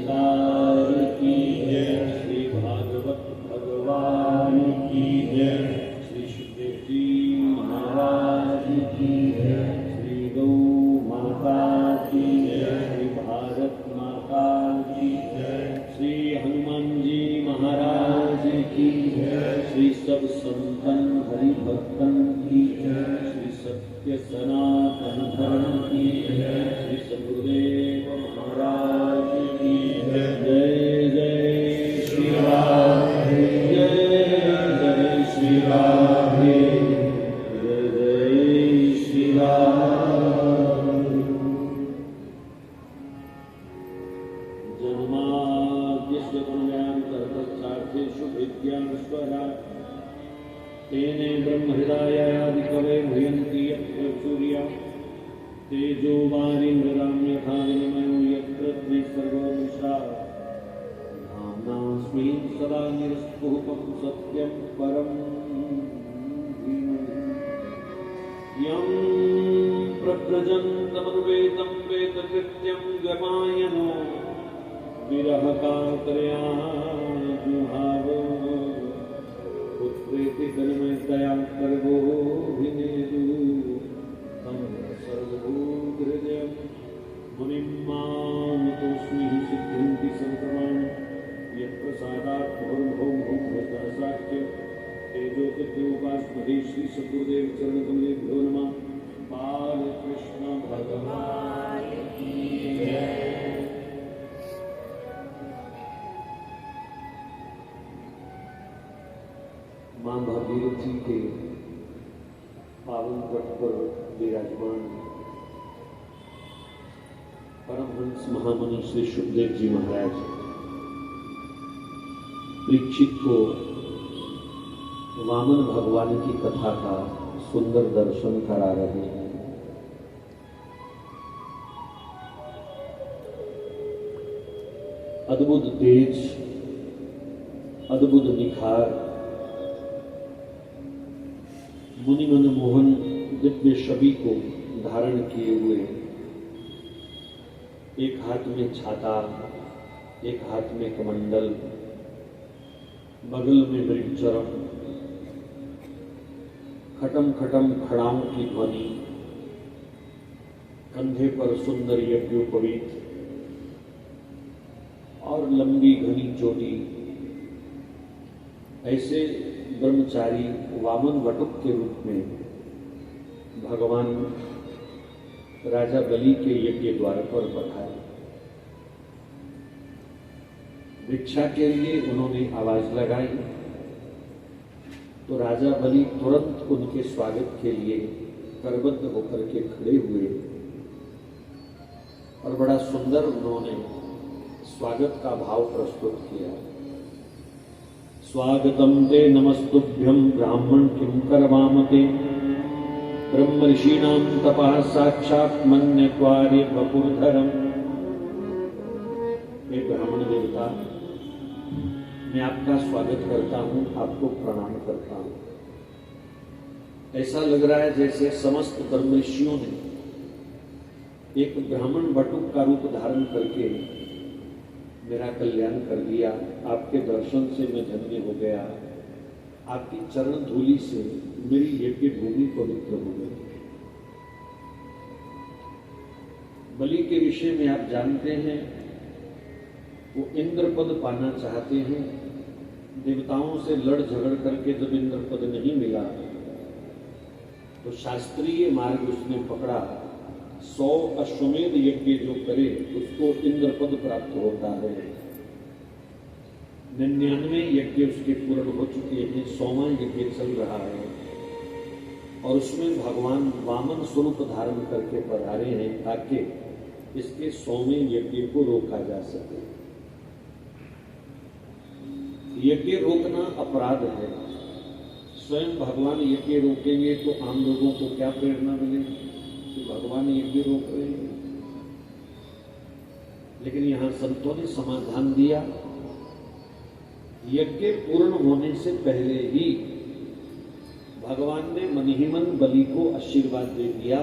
सरकार की जय। श्री भागवत भगवान की जय। श्री सुखदेव जी महाराज की जय। श्री गौ माता की जय। श्री भारत माता की जय। श्री हनुमान जी महाराज की जय। श्री सब संतन हरि भक्तन की जय। श्री सत्य सनातन धर्म की जय। श्री सद्गुरुदेव महाराज की जय। जय जय श्री राधे। जय जय श्री राधे। जय जय श्री राधे। जन्माद्यस्य पुण्यान्तरतश्चार्थेषु विद्याविश्वराट् तेने ब्रह्महृदायादिकवे मुह्यन्ति यत्र सूर्या तेजो वारिमृदां यथा विनिमयो यत्र द्विसर्गो मृषा धाम्नास्मि सदा निरस्तकुहकं सत्यं परं धीमहि। यं प्रव्रजन्तमनुपेतं वेदकृत्यं गमायनो विरहकातरया जुहाव पुत्रेति तन्मयतया कर्गोऽभिनेदु तं सर्वभूतहृदयं मुनिं मामतोऽस्मि सिद्धिं संक्रमण यत्प्रसादात् भवद्भौमभूतसाख्य तेजोपद्योपास्महे श्री सद्गुरुदेव चरणकमलेभ्यो नमः। बालकृष्ण भगवान की जय। मां भागीरथी के पावन तट पर विराजमान परमहंस महामुनि श्री सुखदेव जी महाराज परीक्षित को वामन भगवान की कथा का सुंदर दर्शन करा रहे हैं। अद्भुत तेज, अद्भुत निखार, मुनि मनमोहन दिव्य छवि को धारण किए हुए, एक हाथ में छाता, एक हाथ में कमंडल, बगल में मृगचरण, खटम खटम खड़ाओं की ध्वनि, कंधे पर सुंदर यज्ञोपवीत और लंबी घनी चोटी, ऐसे ब्रह्मचारी वामन वटुक के रूप में भगवान राजा बलि के यज्ञ द्वार पर पधारे। भिक्षा के लिए उन्होंने आवाज लगाई तो राजा बलि तुरंत उनके स्वागत के लिए करबद्ध होकर के खड़े हुए और बड़ा सुंदर उन्होंने स्वागत का भाव प्रस्तुत किया। स्वागतम ते नमस्तुभ्यं ब्राह्मण किं करवामते ब्रह्म ऋषीणां तपः साक्षात् मन्यत्वार्य वपुर्धरम्। हे ब्राह्मण देवता, मैं आपका स्वागत करता हूं, आपको प्रणाम करता हूं। ऐसा लग रहा है जैसे समस्त ब्रह्म ऋषियों ने एक ब्राह्मण बटुक का रूप धारण करके मेरा कल्याण कर दिया। आपके दर्शन से मैं धन्य हो गया, आपकी चरण धूलि से मेरी यज्ञ भूमि पवित्र हो गई। बलि के विषय में आप जानते हैं, वो इंद्र पद पाना चाहते हैं। देवताओं से लड़ झगड़ करके जब इंद्र पद नहीं मिला तो शास्त्रीय मार्ग उसने पकड़ा। 100 अश्वमेध यज्ञ जो करे उसको इंद्र पद प्राप्त होता है। 99 यज्ञ उसके पूर्ण हो चुके हैं, 100वां यज्ञ चल रहा है और उसमें भगवान वामन स्वरूप धारण करके पधारे हैं ताकि इसके 100वें यज्ञ को रोका जा सके। यज्ञ रोकना अपराध है। स्वयं भगवान यज्ञ रोकेंगे तो आम लोगों को क्या प्रेरणा मिलेगी कि भगवान यज्ञ रोक रहे हैं। लेकिन यहां संतों ने समाधान दिया, यज्ञ पूर्ण होने से पहले ही भगवान ने मन ही मन बलि को आशीर्वाद दे दिया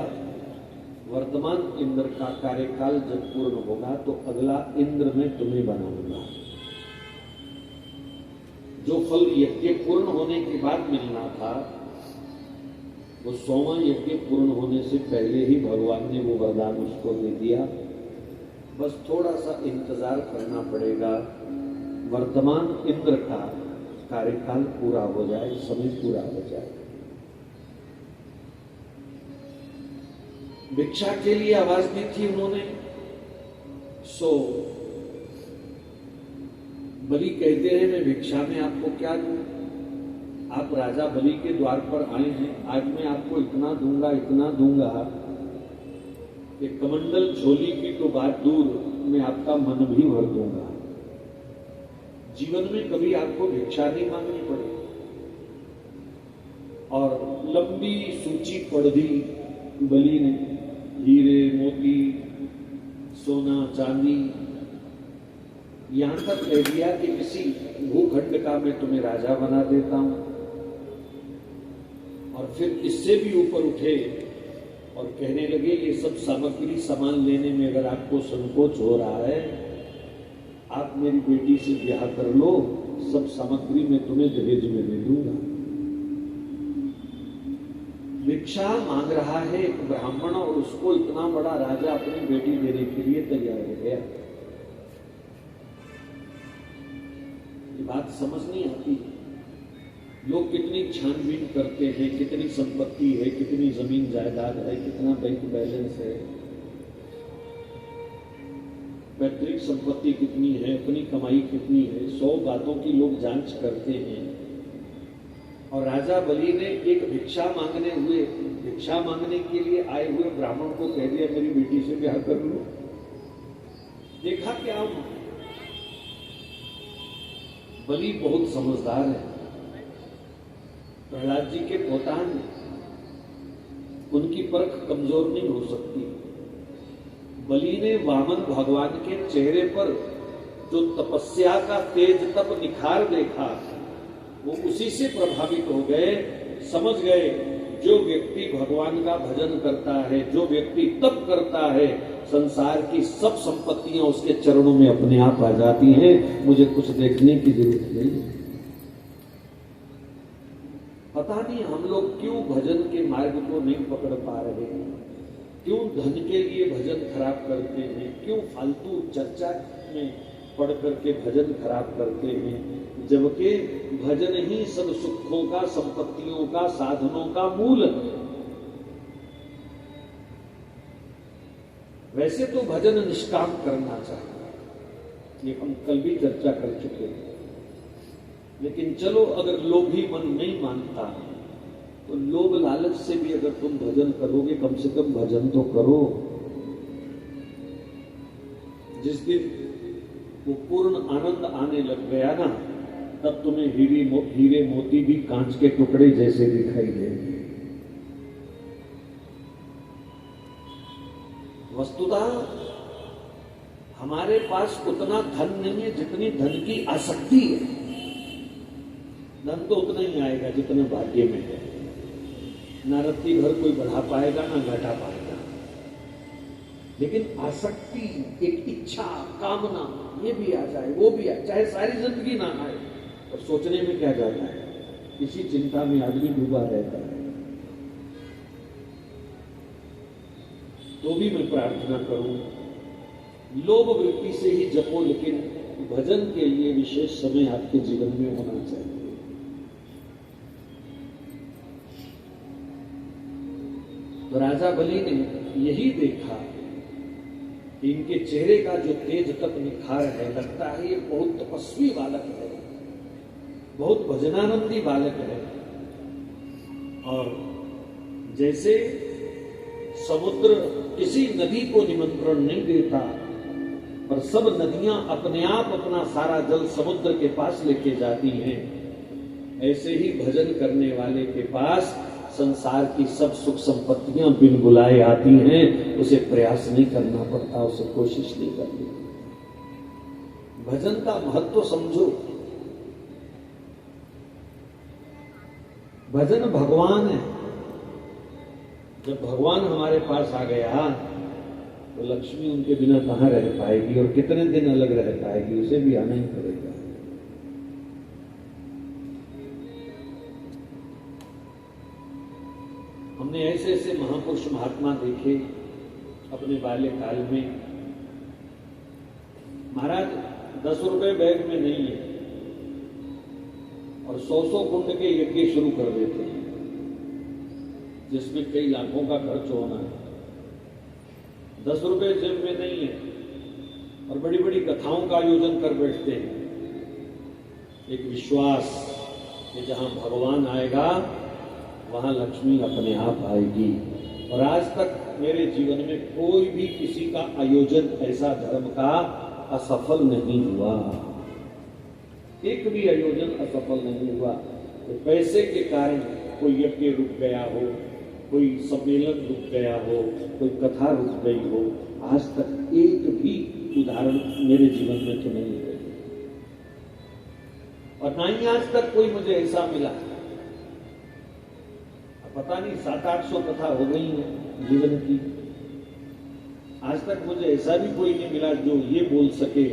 वर्तमान इंद्र का कार्यकाल जब पूर्ण होगा तो अगला इंद्र मैं तुम्हें बनाऊंगा। जो फल यज्ञ पूर्ण होने के बाद मिलना था वो 100वां यज्ञ पूर्ण होने से पहले ही भगवान ने वो वरदान उसको दे दिया। बस थोड़ा सा इंतजार करना पड़ेगा, वर्तमान इंद्र का कार्यकाल पूरा हो जाए, समय पूरा हो जाए। भिक्षा के लिए आवाज दी थी उन्होंने, सो बलि कहते हैं मैं भिक्षा में आपको क्या दूं? आप राजा बलि के द्वार पर आए हैं, आज मैं आपको इतना दूंगा कि कमंडल झोली की तो बात दूर, मैं आपका मन भी भर दूंगा। जीवन में कभी आपको भिक्षा नहीं मांगनी पड़ेगी। और लंबी सूची पढ़ दी बलि ने, हीरे मोती सोना चांदी, यहां तक कह दिया कि किसी भूखंड का मैं तुम्हें राजा बना देता हूं। और फिर इससे भी ऊपर उठे और कहने लगे ये सब सामग्री सामान लेने में अगर आपको संकोच हो रहा है, आप मेरी बेटी से ब्याह कर लो, सब सामग्री मैं तुम्हें दहेज में दे दूंगा। भिक्षा मांग रहा है एक ब्राह्मण और उसको इतना बड़ा राजा अपनी बेटी देने के लिए तैयार हो गया। ये बात समझ नहीं आती। लोग कितनी छानबीन करते हैं, कितनी संपत्ति है, कितनी जमीन जायदाद है, कितना बैंक बैलेंस है, पैतृक संपत्ति कितनी है, अपनी कमाई कितनी है, 100 बातों की लोग जांच करते हैं। और राजा बलि ने एक भिक्षा मांगने के लिए आए हुए ब्राह्मण को कह दिया मेरी बेटी से ब्याह कर लो। देखा क्या? बलि बहुत समझदार है। प्रहलाद जी के पोता हैं, उनकी परख कमजोर नहीं हो सकती। बलि ने वामन भगवान के चेहरे पर जो तपस्या का तेज तप निखार देखा, वो उसी से प्रभावित हो गए। समझ गए जो व्यक्ति भगवान का भजन करता है, जो व्यक्ति तप करता है, संसार की सब संपत्तियां उसके चरणों में अपने आप आ जाती हैं। मुझे कुछ देखने की जरूरत नहीं। पता नहीं हम लोग क्यों भजन के मार्ग को नहीं पकड़ पा रहे हैं, क्यों धन के लिए भजन खराब करते हैं, क्यों फालतू चर्चा में पढ़ करके भजन खराब करते हैं, जबकि भजन ही सब सुखों का, संपत्तियों का, साधनों का मूल है। वैसे तो भजन निष्काम करना चाहिए, ये हम कल भी चर्चा कर चुके हैं। लेकिन चलो अगर लोभी मन नहीं मानता तो लोभ लालच से भी अगर तुम भजन करोगे, कम से कम भजन तो करो। जिस दिन वो पूर्ण आनंद आने लग गया ना, तब तुम्हें हीरे मोती भी कांच के टुकड़े जैसे दिखाई देंगे। वस्तुतः हमारे पास उतना धन नहीं है जितनी धन की आसक्ति है। धन तो उतना ही आएगा जितना भाग्य में है। ना रत्ती भर कोई बढ़ा पाएगा ना घटा पाएगा, लेकिन आसक्ति, एक इच्छा, कामना, ये भी आ जाए, वो भी आ, चाहे सारी जिंदगी ना आए, और सोचने में क्या जाता है, इसी चिंता में आदमी डूबा रहता है। तो भी मैं प्रार्थना करूं, लोभ वृत्ति से ही जपो, लेकिन भजन के लिए विशेष समय आपके जीवन में होना चाहिए। तो राजा बलि ने यही देखा कि इनके चेहरे का जो तेज तप निखार है, लगता है ये बहुत तपस्वी बालक है, बहुत भजनानंदी बालक है। और जैसे समुद्र किसी नदी को निमंत्रण नहीं देता, पर सब नदियां अपने आप अपना सारा जल समुद्र के पास लेके जाती हैं, ऐसे ही भजन करने वाले के पास संसार की सब सुख संपत्तियां बिन बुलाए आती हैं। उसे प्रयास नहीं करना पड़ता, उसे कोशिश नहीं करनी। भजन का महत्व समझो। भजन भगवान है। जब भगवान हमारे पास आ गया तो लक्ष्मी उनके बिना कहाँ रह पाएगी और कितने दिन अलग रह पाएगी, उसे भी आना ही पड़ेगा। हमने ऐसे ऐसे महापुरुष महात्मा देखे अपने बाल्यकाल में। महाराज 10 रुपए बैग में नहीं है और 100 कुंड के यज्ञ शुरू कर देते हैं जिसमें कई लाखों का खर्च होना है। 10 रुपए जेब में नहीं है और बड़ी बड़ी कथाओं का आयोजन कर बैठते हैं। एक विश्वास कि जहां भगवान आएगा वहां लक्ष्मी अपने आप आएगी। और आज तक मेरे जीवन में कोई भी किसी का आयोजन ऐसा धर्म का असफल नहीं हुआ, एक भी आयोजन असफल नहीं हुआ। तो पैसे के कारण कोई यज्ञ रुक गया हो, कोई सम्मेलन रुक गया हो, कोई कथा रुक गई हो, आज तक एक भी उदाहरण मेरे जीवन में तो नहीं है। और ना ही आज तक कोई मुझे ऐसा मिला। पता नहीं 700-800 कथा हो गई है जीवन की, आज तक मुझे ऐसा भी कोई नहीं मिला जो ये बोल सके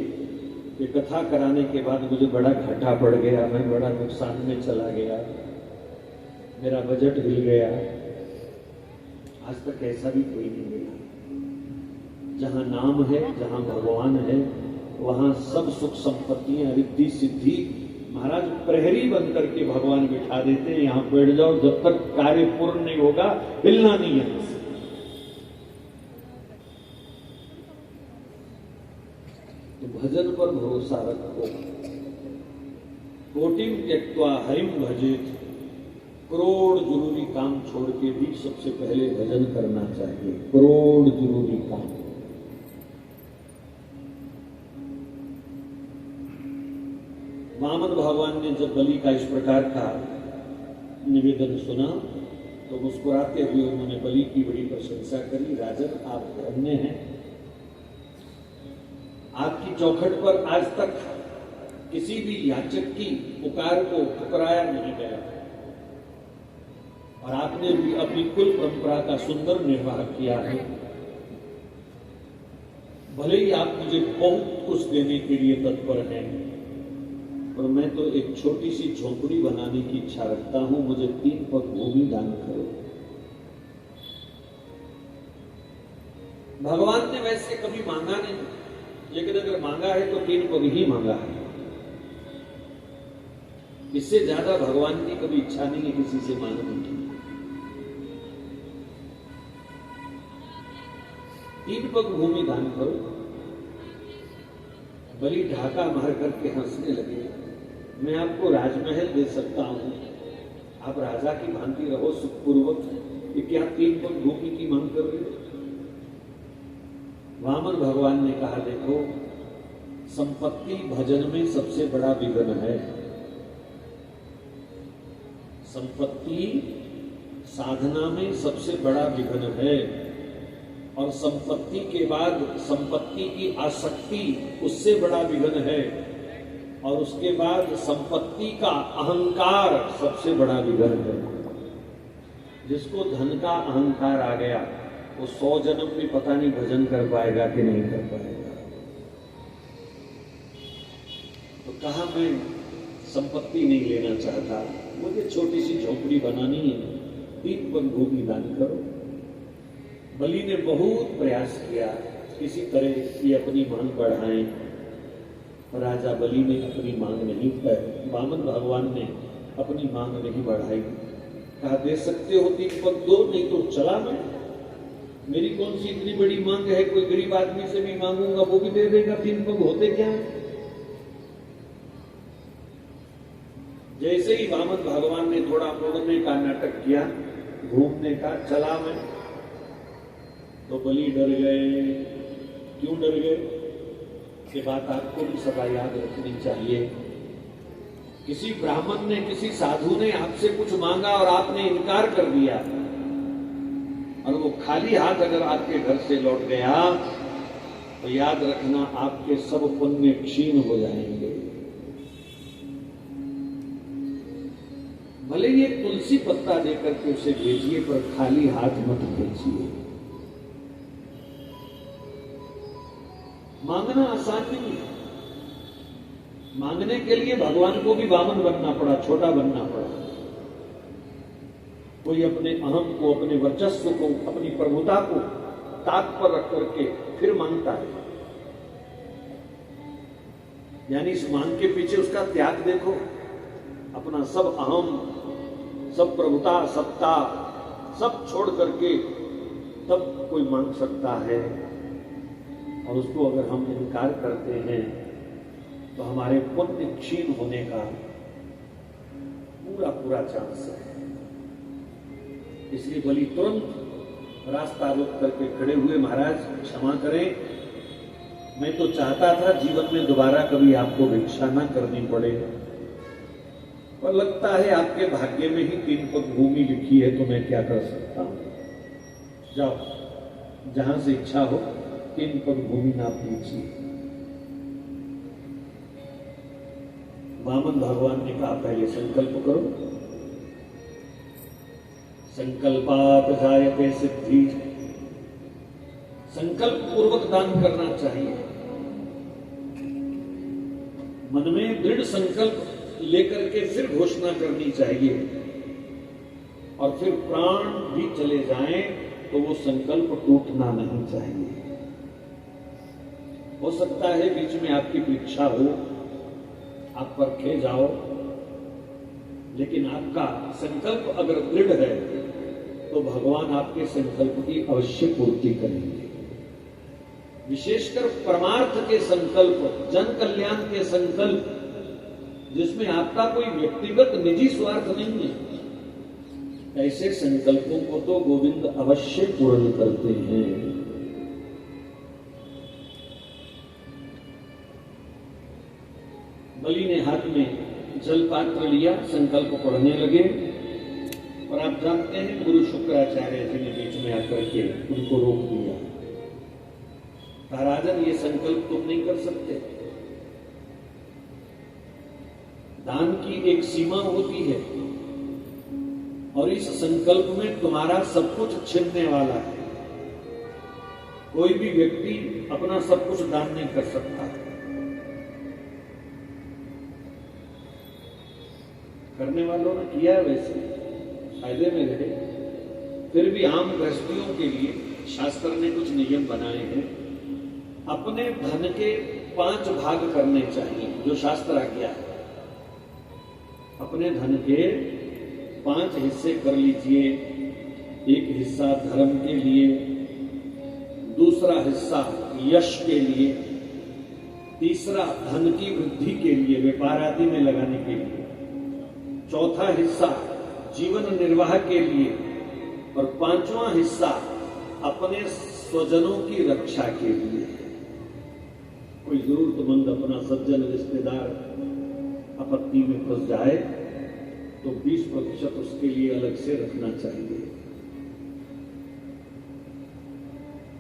कि कथा कराने के बाद मुझे बड़ा घाटा पड़ गया, मैं बड़ा नुकसान में चला गया, मेरा बजट हिल गया। आज तक ऐसा भी कोई नहीं मिला। जहां नाम है, जहां भगवान है, वहां सब सुख संपत्तियां, रिद्धि सिद्धि। महाराज प्रहरी बन करके भगवान बिठा देते हैं, यहां बैठ जाओ, जब तक कार्य पूर्ण नहीं होगा हिलना नहीं है। तो भजन पर भरोसा रखो। कोटिम त्यक्त्वा हरिम भजेत। करोड़ जरूरी काम छोड़ के भी सबसे पहले भजन करना चाहिए। करोड़ जरूरी काम। वामन भगवान ने जब बलि का इस प्रकार का निवेदन सुना तो मुस्कुराते हुए उन्होंने बलि की बड़ी प्रशंसा करी। राजन, आप धन्य हैं, आपकी चौखट पर आज तक किसी भी याचक की पुकार को ठुकराया नहीं गया और आपने भी अपनी कुल परंपरा का सुंदर निर्वाह किया है। भले ही आप मुझे बहुत कुछ देने के लिए तत्पर हैं, पर मैं तो एक छोटी सी झोंपड़ी बनाने की इच्छा रखता हूं, मुझे 3 पग भूमि दान करो। भगवान ने वैसे कभी मांगा नहीं, लेकिन अगर मांगा है तो 3 पग ही मांगा है। इससे ज्यादा भगवान की कभी इच्छा नहीं है किसी से मांगने की। 3 पग भूमि दान करो। बलि ढाका मार करके हंसने लगे। मैं आपको राजमहल दे सकता हूं, आप राजा की भांति रहो सुखपूर्वक, ये क्या 3 पग भूमि की मांग कर रहे हो? वामन भगवान ने कहा, देखो, संपत्ति भजन में सबसे बड़ा विघ्न है। संपत्ति साधना में सबसे बड़ा विघ्न है और संपत्ति के बाद संपत्ति की आसक्ति उससे बड़ा विघ्न है और उसके बाद संपत्ति का अहंकार सबसे बड़ा विघ्न है। जिसको धन का अहंकार आ गया वो 100 जन्म भी पता नहीं भजन कर पाएगा कि नहीं कर पाएगा। तो कहा, मैं संपत्ति नहीं लेना चाहता, मुझे छोटी सी झोपड़ी बनानी है, 3 पग भूमि दान करो। बलि ने बहुत प्रयास किया किसी तरह की अपनी मांग बढ़ाएं। राजा बलि ने अपनी मांग नहीं की, वामन भगवान ने अपनी मांग नहीं बढ़ाई। कहा, दे सकते हो 3 पग दो, नहीं तो चला मैं। मेरी कौन सी इतनी बड़ी मांग है, कोई गरीब आदमी से भी मांगूंगा वो भी दे देगा। 3 पग होते क्या है? जैसे ही वामन भगवान ने थोड़ा मुड़ने का नाटक किया, घूमने का, चला मैं, तो बलि डर गए। क्यों डर गए? ये बात आपको भी सदा याद रखनी चाहिए। किसी ब्राह्मण ने, किसी साधु ने आपसे कुछ मांगा और आपने इनकार कर दिया और वो खाली हाथ अगर आपके घर से लौट गया तो याद रखना आपके सब पुण्य क्षीण हो जाएंगे। भले ही एक तुलसी पत्ता देकर के उसे भेजिए, पर खाली हाथ मत भेजिए। मांगना आसान नहीं है। मांगने के लिए भगवान को भी वामन बनना पड़ा, छोटा बनना पड़ा। कोई अपने अहम को, अपने वर्चस्व को, अपनी प्रभुता को ताक पर रख करके फिर मांगता है। यानी इस मांग के पीछे उसका त्याग देखो। अपना सब अहम, सब प्रभुता, सत्ता सब छोड़ करके तब कोई मांग सकता है। और उसको अगर हम इनकार करते हैं तो हमारे पुण्य क्षीण होने का पूरा पूरा चांस है। इसलिए बलि तुरंत रास्ता रोक करके खड़े हुए, महाराज क्षमा करें, मैं तो चाहता था जीवन में दोबारा कभी आपको भिक्षा ना करनी पड़े, पर लगता है आपके भाग्य में ही 3 पग भूमि लिखी है, तो मैं क्या कर सकता हूं। जाओ, जहां से इच्छा हो 3 पग भूमि नाप लीजिए। वामन भगवान ने कहा पहले संकल्प करो। संकल्पात जायते सिद्धि। संकल्प पूर्वक दान करना चाहिए। मन में दृढ़ संकल्प लेकर के फिर घोषणा करनी चाहिए, और फिर प्राण भी चले जाएं तो वो संकल्प टूटना नहीं चाहिए। हो सकता है बीच में आपकी परीक्षा हो, आप परखे जाओ, लेकिन आपका संकल्प अगर दृढ़ है तो भगवान आपके संकल्प की अवश्य पूर्ति करेंगे। विशेषकर परमार्थ के संकल्प, जन कल्याण के संकल्प, जिसमें आपका कोई व्यक्तिगत निजी स्वार्थ नहीं है, ऐसे संकल्पों को तो गोविंद अवश्य पूर्ण करते हैं। बलि ने हाथ में जल पात्र लिया, संकल्प पढ़ने लगे, और आप जानते हैं गुरु शुक्राचार्य जी ने बीच में आकर के उनको रोक दिया। कहा, राजन, ये संकल्प तुम नहीं कर सकते। दान की एक सीमा होती है, और इस संकल्प में तुम्हारा सब कुछ छिनने वाला है। कोई भी व्यक्ति अपना सब कुछ दान नहीं कर सकता। करने वालों ने किया है, वैसे फायदे में रहे। फिर भी आम गृहस्थियों के लिए शास्त्र ने कुछ नियम बनाए हैं। अपने धन के 5 भाग करने चाहिए, जो शास्त्र आज्ञा है। अपने धन के 5 हिस्से कर लीजिए। एक हिस्सा धर्म के लिए, दूसरा हिस्सा यश के लिए, तीसरा धन की वृद्धि के लिए, व्यापार आदि में लगाने के लिए, चौथा हिस्सा जीवन निर्वाह के लिए, और 5वां हिस्सा अपने स्वजनों की रक्षा के लिए। कोई जरूरतमंद अपना सज्जन रिश्तेदार आपत्ति में फंस जाए तो 20% उसके लिए अलग से रखना चाहिए।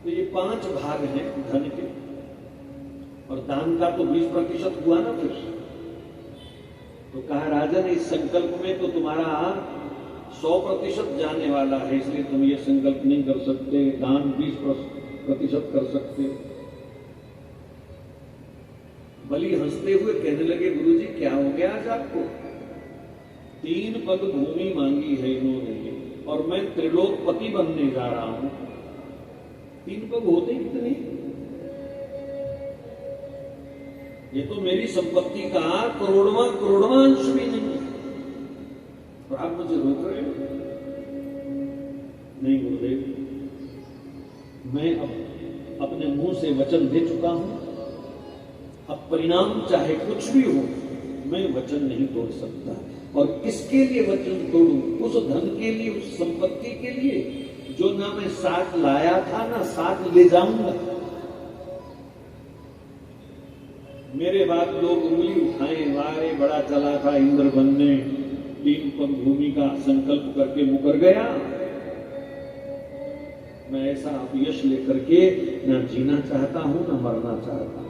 तो ये 5 भाग हैं धन के, और दान का तो 20% हुआ ना फिर। तो कहा, राजन, इस संकल्प में तो तुम्हारा 100% जाने वाला है, इसलिए तुम ये संकल्प नहीं कर सकते। दान 20% कर सकते। बलि हंसते हुए कहने लगे, गुरुजी क्या हो गया आज आपको? 3 पग भूमि मांगी है इन्होंने, और मैं त्रिलोकपति बनने जा रहा हूं। 3 पग होते कितने? ये तो मेरी संपत्ति का करोड़वां अंश भी नहीं, और आप मुझे रोक रहे हो? नहीं गुरुदेव, मैं अब अपने मुंह से वचन दे चुका हूं। अब परिणाम चाहे कुछ भी हो, मैं वचन नहीं तोड़ सकता। और किसके लिए वचन तोड़ूं? उस धन के लिए, उस संपत्ति के लिए जो ना मैं साथ लाया था ना साथ ले जाऊंगा। मेरे बाद लोग उंगली उठाए, वारे बड़ा चला था इंद्र बनने, 3 पग भूमि का संकल्प करके मुकर गया। मैं ऐसा अपयश लेकर के न जीना चाहता हूं न मरना चाहता हूं।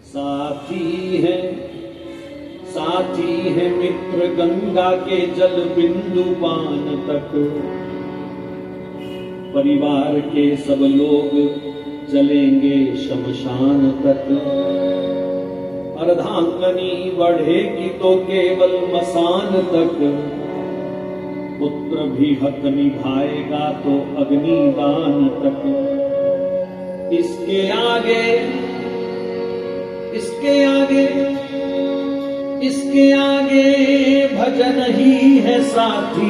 साथी है साथी है मित्र गंगा के जल बिंदु पान तक। परिवार के सब लोग चलेंगे शमशान तक। अर्धांगनी बढ़ेगी तो केवल मसान तक। पुत्र भी हक निभाएगा तो अग्निदान तक। इसके आगे इसके आगे इसके आगे भजन ही है साथी।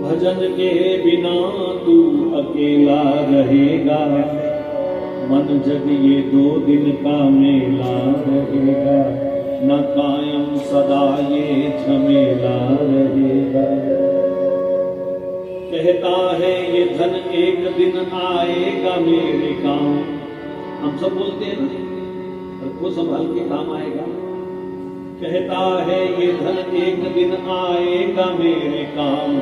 भजन के बिना तू अकेला रहेगा। मन जग ये 2 दिन का मेला रहेगा। न कायम सदा ये झमेला रहेगा। कहता है ये धन एक दिन आएगा मेरे काम। हम सब बोलते हैं ना, रखो संभाल के काम आएगा। कहता है ये धन एक दिन आएगा मेरे काम।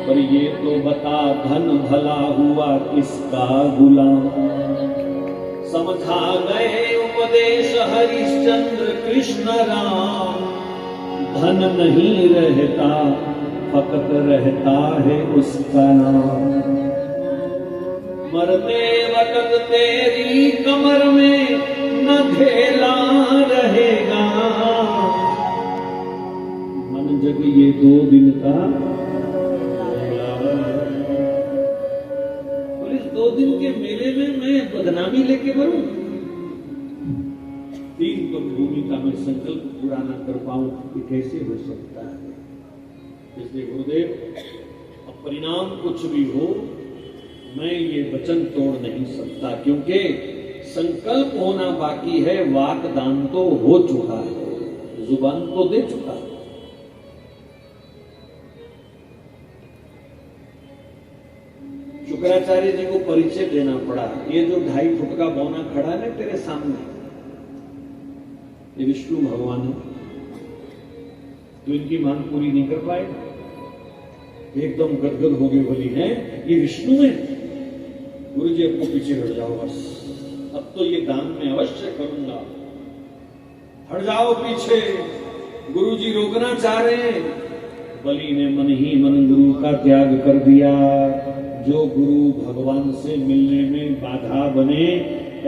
पर ये तो बता धन भला हुआ किसका गुलाम। समझा गए उपदेश हरिश्चंद्र कृष्ण राम। धन नहीं रहता फकत रहता है उसका नाम। मरते वक्त तेरी कमर में न ढेला रहेगा। मन जग ये 2 दिन का और इस 2 दिन के मेले में मैं बदनामी लेके मरूं। 3 तो भूमि का मैं संकल्प पूरा ना कर पाऊं, ये कैसे हो सकता है। इसलिए गुरुदेव अब परिणाम कुछ भी हो मैं ये वचन तोड़ नहीं सकता, क्योंकि संकल्प होना बाकी है। वाकदान तो हो चुका है, जुबान तो दे चुका है। शुक्राचार्य जी को परिचय देना पड़ा। ये जो 2.5 फुट का बौना खड़ा है ना तेरे सामने, ये विष्णु भगवान है। तो इनकी मांग पूरी नहीं कर पाए, एकदम गदगद हो गए। बोली है ये विष्णु है। गुरु जी आपको पीछे हट जाओ, बस अब तो ये दान में अवश्य करूंगा। हट जाओ पीछे, गुरु जी रोकना चाह रहे हैं। बलि ने मन ही मन गुरु का त्याग कर दिया। जो गुरु भगवान से मिलने में बाधा बने,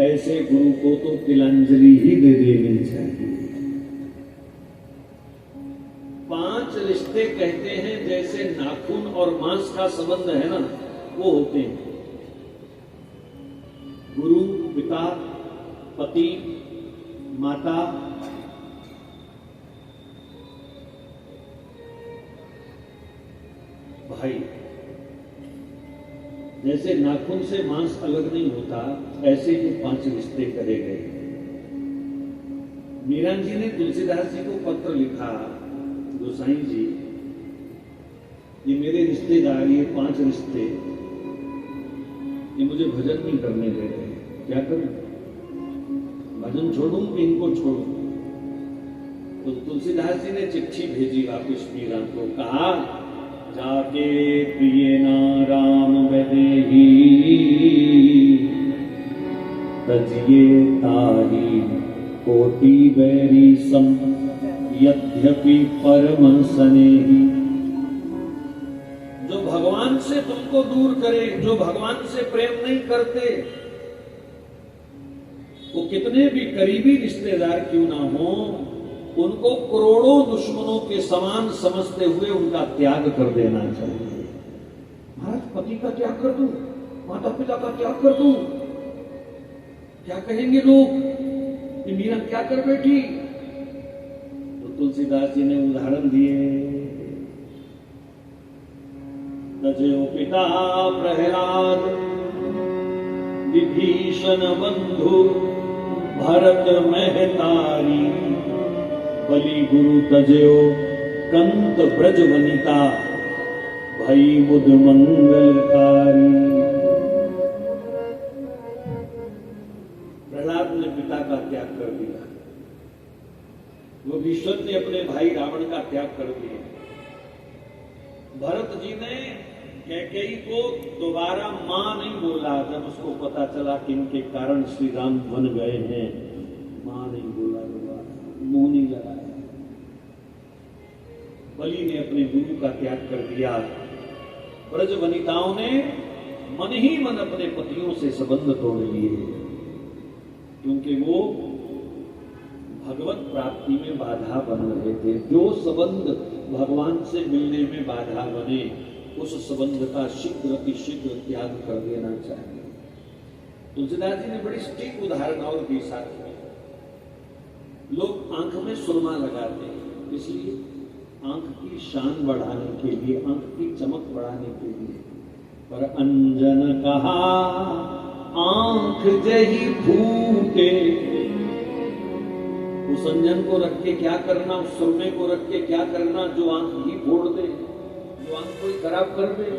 ऐसे गुरु को तो तिलांजलि ही दे देनी चाहिए। 5 रिश्ते कहते हैं जैसे नाखून और मांस का संबंध है ना, वो होते हैं। गुरु, पिता, पति, माता, भाई। जैसे नाखून से मांस अलग नहीं होता, ऐसे ही 5 रिश्ते करे गए। मीरान जी ने तुलसीदास जी को पत्र लिखा, गोसाई जी ये मेरे रिश्तेदार, ये 5 रिश्ते, ये मुझे भजन नहीं करने दे रहे, क्या करूं? भजन छोड़ूं कि इनको छोड़ूं? तो तुलसीदास जी ने चिट्ठी भेजी वापिस मीरा को। कहा जाके प्रिय ना राम बदेही। तजिए ताही कोटि बैरी सम। यद्यपि परम स्नेही। जो भगवान से तुमको दूर करे, जो भगवान से प्रेम नहीं करते, वो कितने भी करीबी रिश्तेदार क्यों ना हो, उनको करोड़ों दुश्मनों के समान समझते हुए उनका त्याग कर देना चाहिए। महाराज पति का त्याग कर दूं, माता पिता का त्याग कर दूं, क्या कहेंगे लोग, ये मीरा क्या कर बैठी? तो तुलसीदास जी ने उदाहरण दिए। तजो पिता प्रहलाद, विभीषण बंधु, भरत महतारी। बलि गुरु तजयो कंत ब्रज वनिता। भई मुद मंगलकारी। प्रहलाद ने पिता का त्याग कर दिया, विभीषण ने अपने भाई रावण का त्याग कर दिया। भरत जी ने कैकेयी को दोबारा मां नहीं बोला, जब उसको पता चला कि इनके कारण श्री राम बन गए हैं, मां नहीं बोला दोबारा। मुंह नहीं लगाया। बलि ने अपने गुरु का त्याग कर दिया। ब्रज वनिताओं ने मन ही मन अपने पतियों से संबंध तोड़ लिए, क्योंकि वो भगवत प्राप्ति में बाधा बन रहे थे। जो संबंध भगवान से मिलने में बाधा बने, उस संबंध का शीघ्र अतिशीघ्र त्याग कर देना चाहिए। तुलसीदास जी ने बड़ी सटीक उदाहरण और दी साथ में। लोग आंख में सुरमा लगाते हैं, इसलिए आंख की शान बढ़ाने के लिए, आंख की चमक बढ़ाने के लिए। पर अंजन कहा आंख जही फूटे, उस अंजन को रख के क्या करना, उस सुरमे को रख के क्या करना जो आंख ही फोड़ दे, जो आंख को ही खराब कर दे।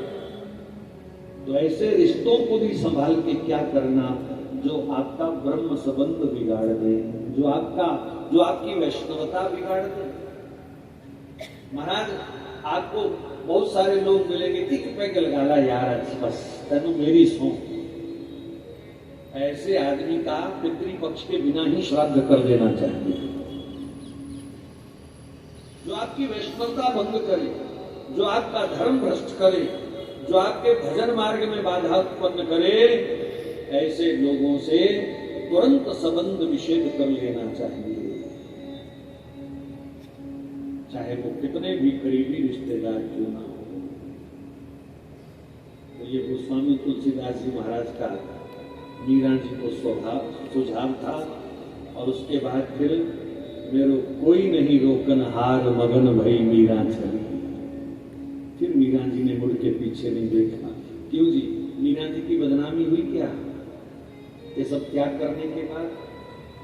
तो ऐसे रिश्तों को भी संभाल के क्या करना जो आपका ब्रह्म संबंध बिगाड़ दे, जो आपकी वैष्णवता बिगाड़ दे। महाराज आपको बहुत सारे लोग मिलेंगे, ठीक पैग लगाला यार, बस तेनू मेरी सौ। ऐसे आदमी का पितृपक्ष के बिना ही श्राद्ध कर देना चाहिए। जो आपकी वैष्णवता भंग करे, जो आपका धर्म भ्रष्ट करे, जो आपके भजन मार्ग में बाधा उत्पन्न करे, ऐसे लोगों से तुरंत संबंध विच्छेद कर लेना चाहिए, चाहे वो कितने भी करीबी रिश्तेदार क्यों ना हो। तो ये गोस्वामी तुलसीदास जी महाराज का मीरा जी को सुझाव था। और उसके बाद फिर मेरो कोई नहीं रोकन हार मगन भई मीरा चली। फिर मीरा जी ने मुड़ के पीछे नहीं देखा। क्यों जी, मीरा जी की बदनामी हुई क्या? ये सब त्याग करने के बाद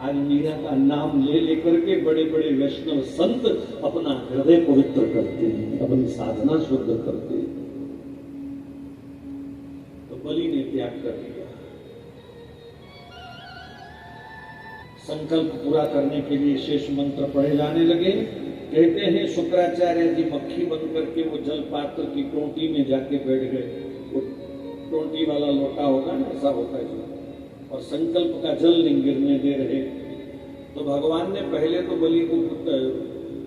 आज मीरा का नाम ले लेकर के बड़े बड़े वैष्णव संत अपना हृदय पवित्र करते हैं, अपनी साधना शुद्ध करते हैं। तो बलि ने त्याग कर दिया। संकल्प पूरा करने के लिए शेष मंत्र पढ़े जाने लगे। कहते हैं शुक्राचार्य जी मक्खी बन करके वो जल पात्र की टोंटी में जाके बैठ गए। वो टोंटी वाला लोटा होगा ना, ऐसा होता है जो, और संकल्प का जल नहीं गिरने दे रहे। तो भगवान ने पहले तो बलि को,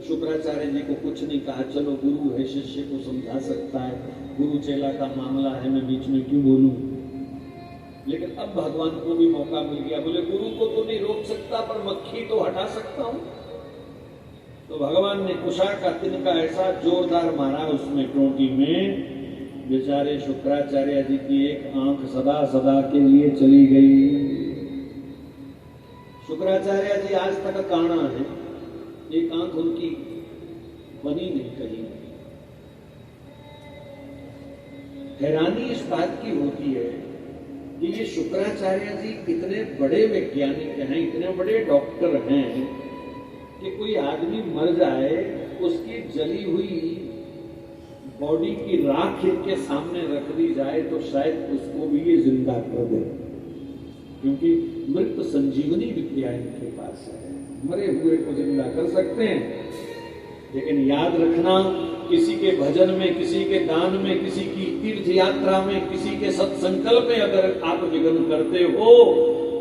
शुक्राचार्य जी को कुछ नहीं कहा, चलो गुरु है, शिष्य को समझा सकता है, गुरु चेला का मामला है, मैं बीच में क्यों बोलूं। लेकिन अब भगवान को भी मौका मिल गया। बोले गुरु को तो नहीं रोक सकता, पर मक्खी तो हटा सकता हूं। तो भगवान ने कुशा का तिनका ऐसा जोरदार मारा उसमें टोंटी में, बेचारे शुक्राचार्य जी की एक आंख सदा सदा के लिए चली गई। शुक्राचार्य जी आज तक काना है, एक आंख उनकी बनी नहीं कहीं। हैरानी इस बात की होती है कि ये शुक्राचार्य जी इतने बड़े वैज्ञानिक हैं, इतने बड़े डॉक्टर हैं कि कोई आदमी मर जाए, उसकी जली हुई बॉडी की राख के सामने रख दी जाए तो शायद उसको भी ये जिंदा कर दे, क्योंकि मृत संजीवनी विद्या इनके पास है। मरे हुए को जिंदा कर सकते हैं। लेकिन याद रखना, किसी के भजन में, किसी के दान में, किसी की तीर्थ यात्रा में, किसी के सत्संकल्प में अगर आप विघ्न करते हो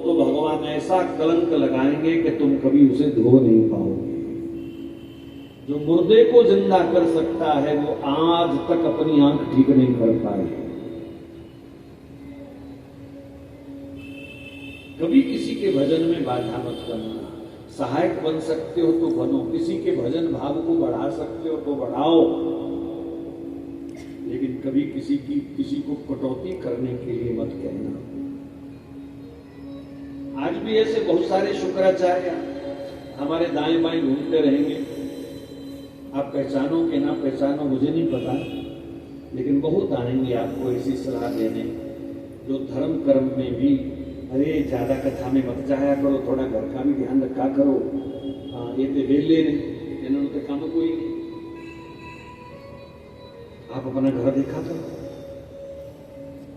तो भगवान ऐसा कलंक लगाएंगे कि तुम कभी उसे धो नहीं पाओगे। जो मुर्दे को जिंदा कर सकता है वो आज तक अपनी आंख ठीक नहीं कर पाए। कभी किसी के भजन में बाधा मत करना। सहायक बन सकते हो तो बनो, किसी के भजन भाव को बढ़ा सकते हो तो बढ़ाओ, लेकिन कभी किसी को कटौती करने के लिए मत कहना। आज भी ऐसे बहुत सारे शुक्राचार्य हमारे दाएं बाएं घूमते रहेंगे। आप पहचानो कि ना पहचानो मुझे नहीं पता, लेकिन बहुत आएंगे आपको ऐसी सलाह देने जो धर्म कर्म में भी, अरे ज्यादा कथा में मत जाया करो, थोड़ा घर का भी ध्यान रखा करो। ये तो वेले इन्होंने तो काम कोई नहीं, आप अपना घर देखा करो,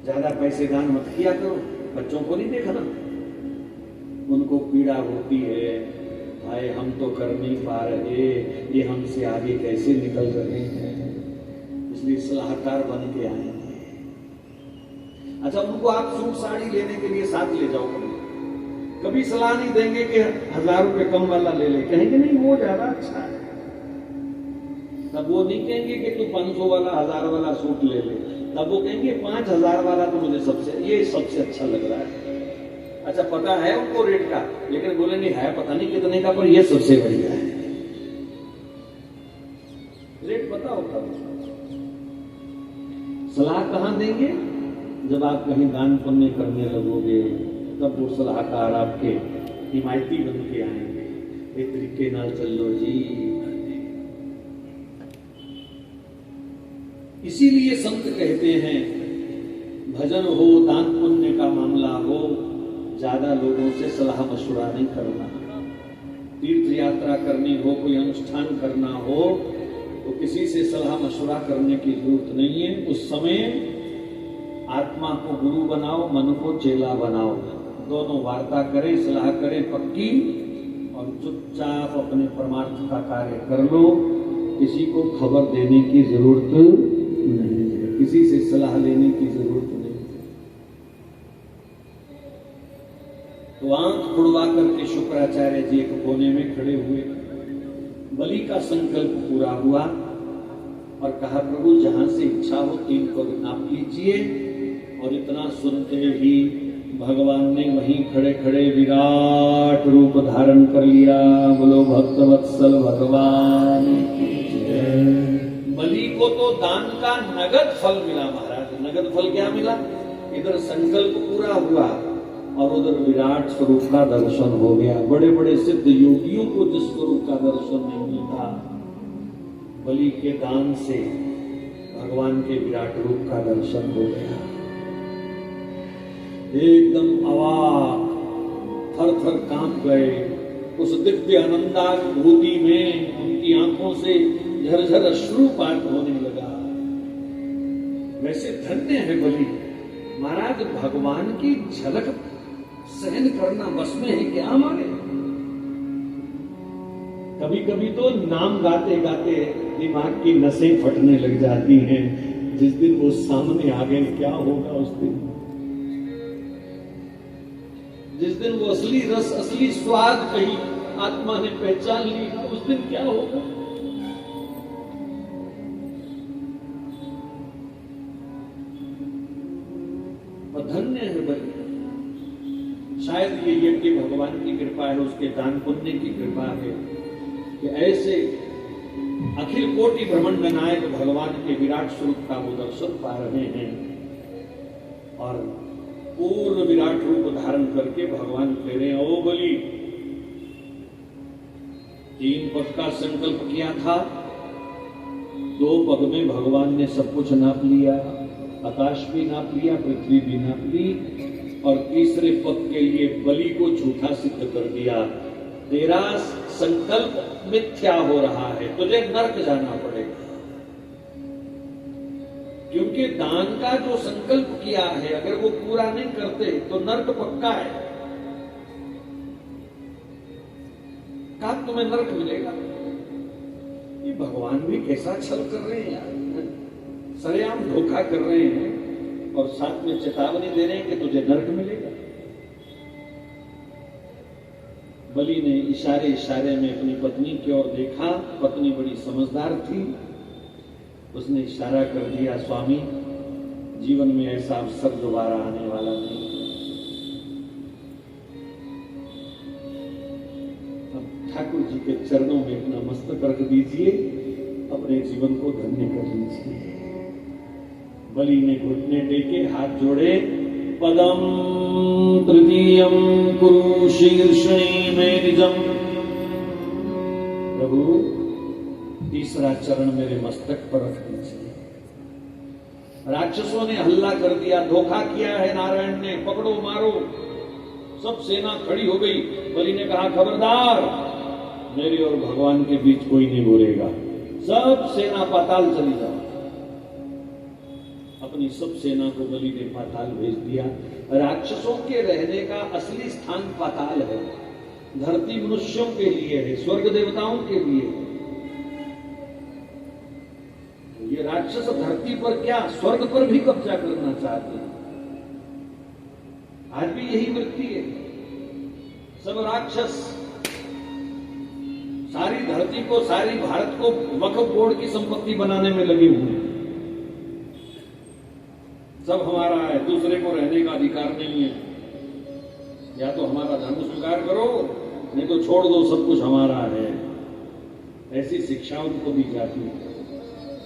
ज्यादा पैसे दान मत किया करो, बच्चों को नहीं देखा ना, उनको पीड़ा होती है, हाय हम तो कर नहीं पा रहे, ये हमसे आगे कैसे निकल रहे हैं, इसलिए सलाहकार बन के आए। अच्छा, उनको आप सूट साड़ी लेने के लिए साथ ले जाओ, कभी सलाह नहीं देंगे कि 1000 रुपए कम वाला ले ले, कहेंगे नहीं वो ज्यादा अच्छा है। तब वो नहीं कहेंगे कि तू 500 वाला 1000 वाला सूट ले ले, तब वो कहेंगे 5000 वाला तो मुझे सबसे अच्छा लग रहा है। अच्छा पता है उनको रेट का, लेकिन बोलेंगे है पता नहीं कितने का, पर ये सबसे बढ़िया है। रेट पता होता है। सलाह कहां देंगे? जब आप कहीं दान पुण्य करने लगोगे, तब वो सलाहकार आपके हिमायती बन के आएंगे, एक तरीके ना चलो जी। इसीलिए संत कहते हैं भजन हो, दान पुण्य का मामला हो, ज्यादा लोगों से सलाह मशुरा नहीं करना। तीर्थ यात्रा करनी हो, कोई अनुष्ठान करना हो, तो किसी से सलाह मशुरा करने की जरूरत नहीं है। उस समय आत्मा को गुरु बनाओ, मन को चेला बनाओ, दोनों वार्ता करें, सलाह करें पक्की, और चुपचाप अपने परमार्थ का कार्य कर लो। किसी को खबर देने की जरूरत नहीं है, किसी से सलाह लेने की जरूरत नहीं। तो आंख खुड़वा करके शुक्राचार्य जी एक कोने में खड़े हुए। बलि का संकल्प पूरा हुआ और कहा प्रभु जहां से इच्छा हो 3 पग नाप लीजिए। और इतना सुनते ही भगवान ने वहीं खड़े खड़े विराट रूप धारण कर लिया। बोलो भक्तवत्सल भगवान। बलि को तो दान का नगद फल मिला महाराज। नगद फल क्या मिला? इधर संकल्प पूरा हुआ और उधर विराट स्वरूप का दर्शन हो गया। बड़े बड़े सिद्ध योगियों को जिस स्वरूप का दर्शन नहीं मिलता, बलि के दान से भगवान के विराट रूप का दर्शन हो गया। एकदम अवाक, थर थर कांप गए। उस दिव्य आनंदानुभूति में उनकी आंखों से झरझर अश्रुपात होने लगा। वैसे धन्य है बलि महाराज, भगवान की झलक सहन करना बस में है क्या हमारे? कभी कभी तो नाम गाते गाते दिमाग की नसें फटने लग जाती हैं। जिस दिन वो सामने आ गए क्या होगा उस दिन? जिस दिन वो असली रस, असली स्वाद कहीं आत्मा ने पहचान ली, उस दिन क्या होगा? और धन्य है बलि। शायद ये यज्ञ भगवान की कृपा है, उसके दान पुण्य की कृपा है कि ऐसे अखिल कोटि ब्रह्मांड नायक भगवान के विराट स्वरूप का वो दर्शन पा रहे हैं। और पूर्ण विराट रूप धारण करके भगवान कह रहे हैं, ओ बलि 3 पग का संकल्प किया था, 2 पग में भगवान ने सब कुछ नाप लिया। आकाश भी नाप लिया, पृथ्वी भी नाप ली, और तीसरे पग के लिए बलि को झूठा सिद्ध कर दिया। तेरा संकल्प मिथ्या हो रहा है, तुझे नरक जाना पड़ेगा। क्योंकि दान का जो संकल्प किया है, अगर वो पूरा नहीं करते तो नरक पक्का है। कहा तुम्हें नरक मिलेगा। ये भगवान भी कैसा छल कर रहे हैं यार, सरेआम धोखा कर रहे हैं और साथ में चेतावनी दे रहे हैं कि तुझे नरक मिलेगा। बलि ने इशारे इशारे में अपनी पत्नी की ओर देखा। पत्नी बड़ी समझदार थी, उसने इशारा कर दिया, स्वामी जीवन में ऐसा अवसर दोबारा आने वाला नहीं। अब ठाकुर जी के चरणों में अपना मस्तक रख दीजिए, अपने जीवन को धन्य कर लीजिए। बलि ने घुटने टेके, हाथ जोड़े, पदम तृतीयम कुरु शीर्षणी में निजम। प्रभु तीसरा चरण मेरे मस्तक पर रख दीजिए। राक्षसों ने हल्ला कर दिया, धोखा किया है नारायण ने, पकड़ो मारो। सब सेना खड़ी हो गई। बलि ने कहा, खबरदार, मेरे और भगवान के बीच कोई नहीं बोलेगा। सब सेना पाताल चली जाओ। अपनी सब सेना को बलि ने पाताल भेज दिया। राक्षसों के रहने का असली स्थान पाताल है। धरती मनुष्यों के लिए है, स्वर्ग देवताओं के लिए। ये राक्षस धरती पर क्या, स्वर्ग पर भी कब्जा करना चाहते हैं। आज भी यही वृत्ति है। सब राक्षस सारी धरती को, सारी भारत को वक्फ बोर्ड की संपत्ति बनाने में लगे हुए हैं। सब हमारा है, दूसरे को रहने का अधिकार नहीं है। या तो हमारा धर्म स्वीकार करो, नहीं तो छोड़ दो, सब कुछ हमारा है। ऐसी शिक्षा उनको दी जाती है,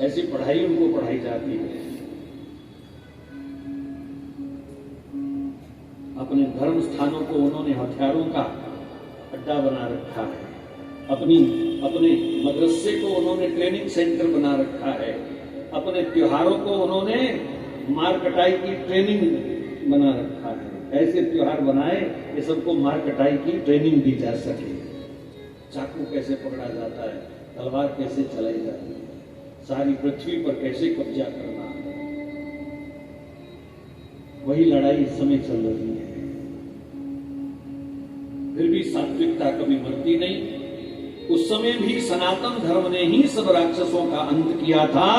ऐसी पढ़ाई उनको पढ़ाई जाती है। अपने धर्म स्थानों को उन्होंने हथियारों का अड्डा बना रखा है। अपने मदरसे को उन्होंने ट्रेनिंग सेंटर बना रखा है। अपने त्योहारों को उन्होंने मार कटाई की ट्रेनिंग बना रखा है। ऐसे त्योहार बनाए कि सबको मार कटाई की ट्रेनिंग दी जा सके। चाकू कैसे पकड़ा जाता है, तलवार कैसे चलाई जाती है, सारी पृथ्वी पर कैसे कब्जा करना है, वही लड़ाई इस समय चल रही है। फिर भी सात्विकता कभी मरती नहीं। उस समय भी सनातन धर्म ने ही सब राक्षसों का अंत किया था,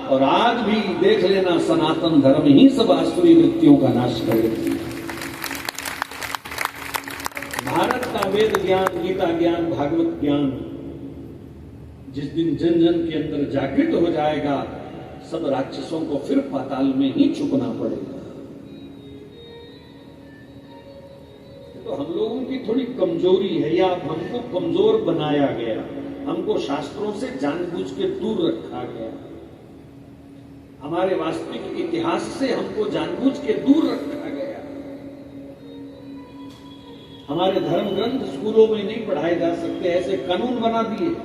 और आज भी देख लेना, सनातन धर्म ही सब आसुरी वृत्तियों का नाश कर देती है। भारत का वेद ज्ञान, गीता ज्ञान, भागवत ज्ञान जिस दिन जन जन के अंदर जागृत हो जाएगा, सब राक्षसों को फिर पाताल में ही छुपना पड़ेगा। तो हम लोगों की थोड़ी कमजोरी है, या हमको कमजोर बनाया गया, हमको शास्त्रों से जानबूझ के दूर रखा गया, हमारे वास्तविक इतिहास से हमको जानबूझ के दूर रखा गया। हमारे धर्म ग्रंथ स्कूलों में नहीं पढ़ाए जा सकते, ऐसे कानून बना दिए।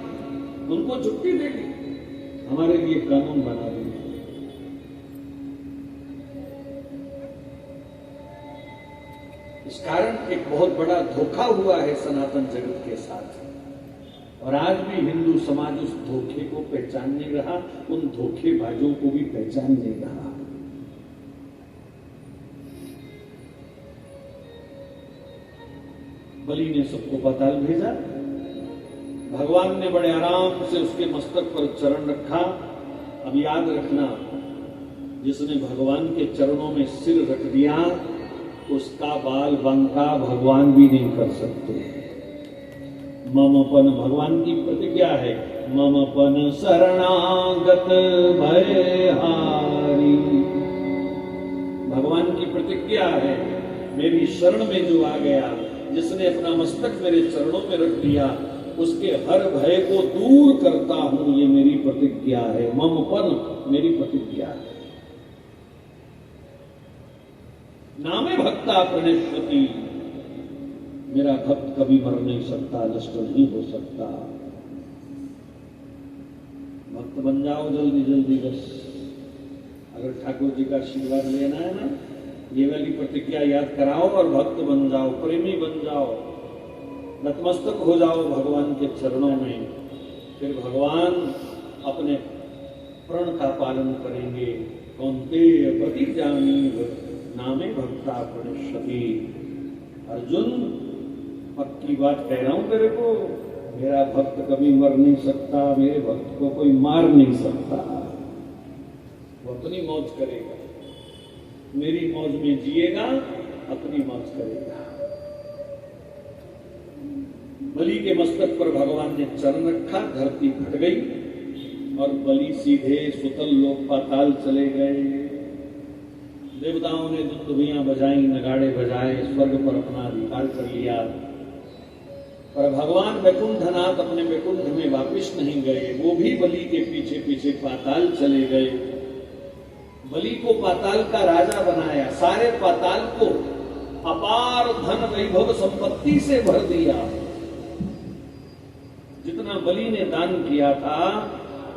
उनको छुट्टी दे दी, हमारे लिए कानून बना दिए। इस कारण एक बहुत बड़ा धोखा हुआ है सनातन जगत के साथ, और आज भी हिंदू समाज उस धोखे को पहचान नहीं रहा, उन धोखेबाजों को भी पहचान नहीं रहा। बलि ने सबको पाताल भेजा, भगवान ने बड़े आराम से उसके मस्तक पर चरण रखा। अब याद रखना, जिसने भगवान के चरणों में सिर रख दिया, उसका बाल बांका भगवान भी नहीं कर सकते। ममपन भगवान की प्रतिज्ञा है, ममपन शरणागत भयहारी। भगवान की प्रतिज्ञा है, मेरी शरण में जो आ गया, जिसने अपना मस्तक मेरे चरणों में रख दिया, उसके हर भय को दूर करता हूं, ये मेरी प्रतिज्ञा है। ममपन मेरी प्रतिज्ञा है। नामे भक्ता प्रणश्यति, मेरा भक्त कभी मर नहीं सकता, नष्ट नहीं हो सकता। भक्त बन जाओ जल्दी जल्दी बस। अगर ठाकुर जी का आशीर्वाद लेना है ना, ये वाली प्रतिज्ञा याद कराओ और भक्त बन जाओ, प्रेमी बन जाओ, नतमस्तक हो जाओ भगवान के चरणों में। फिर भगवान अपने प्रण का पालन करेंगे। कौन्तेय प्रतिजानी नामे भक्ता प्रणश्यति। अर्जुन, पक्की बात कह रहा हूं तेरे को, मेरा भक्त कभी मर नहीं सकता, मेरे भक्त को कोई मार नहीं सकता। वो अपनी मौज करेगा, मेरी मौज में जिएगा, अपनी मौज करेगा। बलि के मस्तक पर भगवान ने चरण रखा, धरती फट गई और बलि सीधे सुतल लोक पाताल चले गए। देवताओं ने दुंदुभियां बजाई, नगाड़े बजाए, स्वर्ग पर अपना अधिकार कर लिया। पर भगवान वैकुंठनाथ अपने वैकुंठ में वापिस नहीं गए, वो भी बलि के पीछे पीछे पाताल चले गए। बलि को पाताल का राजा बनाया, सारे पाताल को अपार धन वैभव संपत्ति से भर दिया। जितना बलि ने दान किया था,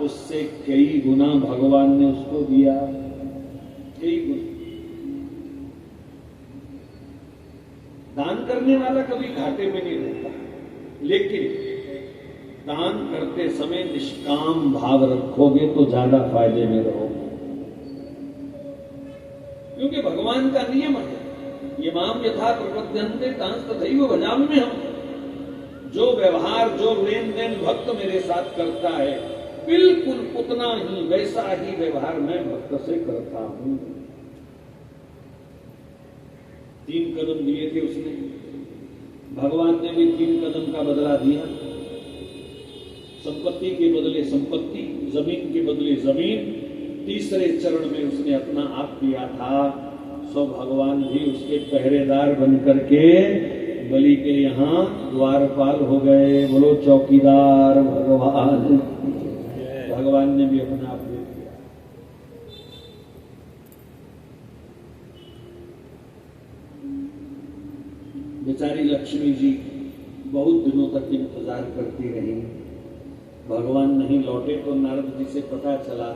उससे कई गुना भगवान ने उसको दिया, कई गुना। दान करने वाला कभी घाटे में नहीं रहता, लेकिन दान करते समय निष्काम भाव रखोगे तो ज्यादा फायदे में रहोगे। क्योंकि भगवान का नियम है, ये माम यथा प्रपद्यन्ते तांस तथैव भजाम्यहम्। हम जो व्यवहार, जो लेन देन भक्त मेरे साथ करता है, बिल्कुल उतना ही वैसा ही व्यवहार मैं भक्त से करता हूं। 3 कदम दिए थे उसने, भगवान ने भी 3 कदम का बदला दिया। संपत्ति के बदले संपत्ति, जमीन के बदले जमीन। तीसरे चरण में उसने अपना आप दिया था। सो भगवान भी उसके पहरेदार बन करके बलि के यहाँ द्वारपाल हो गए। बोलो चौकीदार भगवान। भगवान ने भी अपना आप दे दिया। बेचारी लक्ष्मी जी बहुत दिनों तक इंतजार करती रही। भगवान नहीं लौटे तो नारद जी से पता चला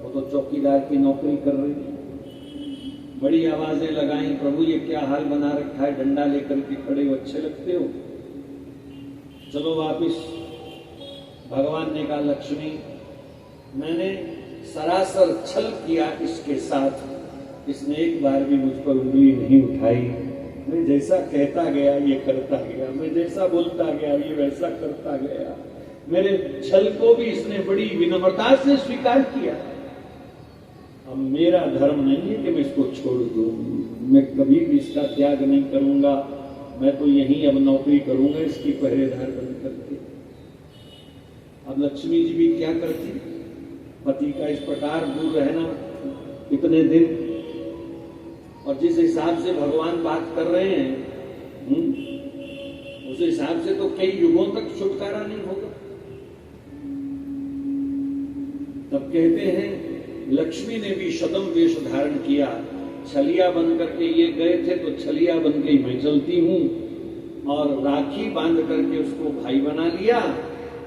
वो तो चौकीदार की नौकरी कर रही है। बड़ी आवाजें लगाई, प्रभु ये क्या हाल बना रखा है, डंडा लेकर के खड़े हो, अच्छे लगते हो, चलो वापिस। भगवान ने कहा लक्ष्मी मैंने सरासर छल किया इसके साथ, इसने एक बार भी मुझ पर उंगली नहीं उठाई। मैं जैसा कहता गया ये करता गया, मैं जैसा बोलता गया ये वैसा करता गया। मेरे छल को भी इसने बड़ी विनम्रता से स्वीकार किया। अब मेरा धर्म नहीं है कि मैं इसको छोड़ दूं, मैं कभी भी इसका त्याग नहीं करूंगा। मैं तो यहीं अब नौकरी करूंगा इसकी पहरेदार बन करके। अब लक्ष्मी जी भी क्या करती, पति का इस प्रकार दूर रहना इतने दिन, और जिस हिसाब से भगवान बात कर रहे हैं उस हिसाब से तो कई युगों तक छुटकारा नहीं होगा। तब कहते हैं लक्ष्मी ने भी शतम वेश धारण किया। छलिया बन करके ये गए थे तो छलिया बन के मैं चलती हूँ, और राखी बांध करके उसको भाई बना लिया।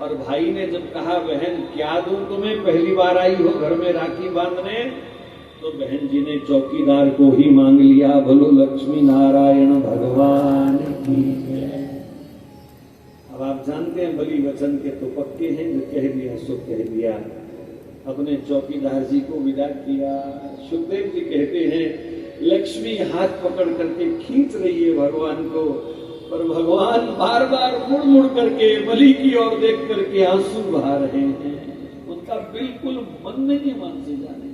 और भाई ने जब कहा बहन क्या दूं तुम्हें, पहली बार आई हो घर में राखी बांधने, तो बहन जी ने चौकीदार को ही मांग लिया। बोलो लक्ष्मी नारायण भगवान की जय। अब आप जानते हैं बलि वचन के तो पक्के हैं, जो कह दिया सो कह दिया। अपने चौकीदार जी को विदा किया। सुखदेव जी कहते हैं लक्ष्मी हाथ पकड़ करके खींच रही है भगवान को, पर भगवान बार बार मुड़ मुड़ करके बलि की ओर देख करके आंसू बहा रहे हैं। उनका बिल्कुल मन नहीं मान से जाने।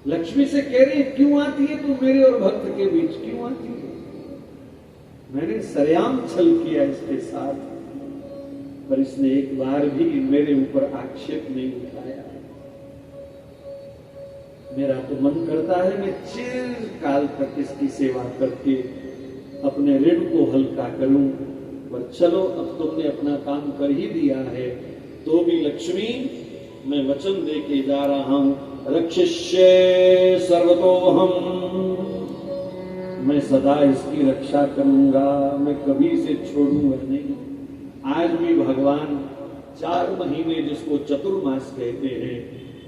लक्ष्मी से कह रही क्यों आती है तू मेरे और भक्त के बीच, क्यों आती है? मैंने सरेआम छल किया इसके साथ, पर इसने एक बार भी मेरे ऊपर आक्षेप नहीं उठाया। मेरा तो मन करता है मैं चिरकाल तक इसकी सेवा करके अपने ऋण को हल्का करूं, पर चलो अब तुमने अपना काम कर ही दिया है, तो भी लक्ष्मी मैं वचन दे के जा रहा हूं, रक्षिष्ये सर्वतोहम, मैं सदा इसकी रक्षा करूंगा, मैं कभी इसे छोड़ूंगा नहीं। आज भी भगवान 4 महीने जिसको चतुर्मास कहते हैं,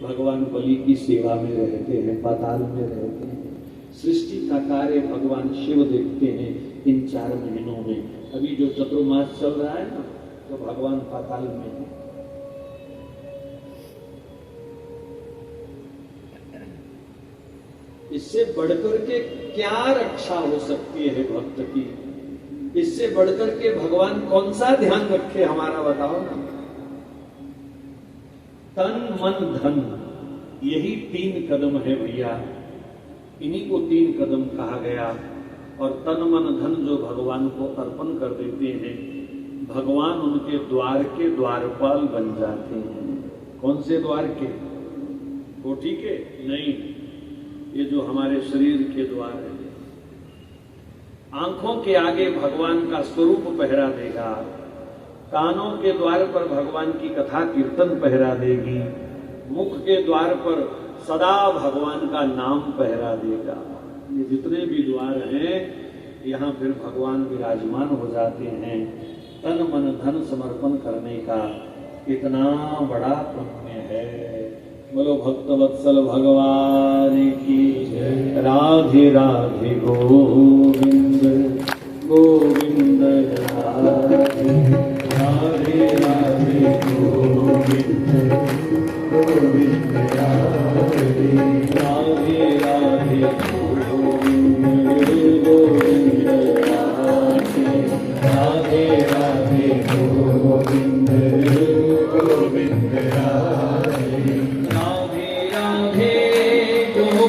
भगवान बलि की सेवा में रहते हैं, पाताल में रहते हैं। सृष्टि का कार्य भगवान शिव देखते हैं इन 4 महीनों में। अभी जो चतुर्मास चल रहा है ना, तो भगवान पाताल में है। इससे बढ़कर के क्या रक्षा हो सकती है भक्त की? इससे बढ़कर के भगवान कौन सा ध्यान रखे हमारा, बताओ ना। तन मन धन, यही 3 कदम है भैया, इन्हीं को 3 कदम कहा गया। और तन मन धन जो भगवान को अर्पण कर देते हैं, भगवान उनके द्वार के द्वारपाल बन जाते हैं। कौन से द्वार के? कोठी के नहीं, ये जो हमारे शरीर के द्वार है। आंखों के आगे भगवान का स्वरूप पहरा देगा, कानों के द्वार पर भगवान की कथा कीर्तन पहरा देगी, मुख के द्वार पर सदा भगवान का नाम पहरा देगा। ये जितने भी द्वार हैं यहाँ फिर भगवान विराजमान हो जाते हैं। तन मन धन समर्पण करने का इतना बड़ा पुण्य है। बोलो भक्तवत्सल भगवान की जय। राधे राधे गोविंद गोविंद राधे राधे राधे गोविंद गोविंद राधे राधे राधे गोविंद गोविंद राधे राधे राधे गोविंद गोविंद राधे राधे राधे गोविंद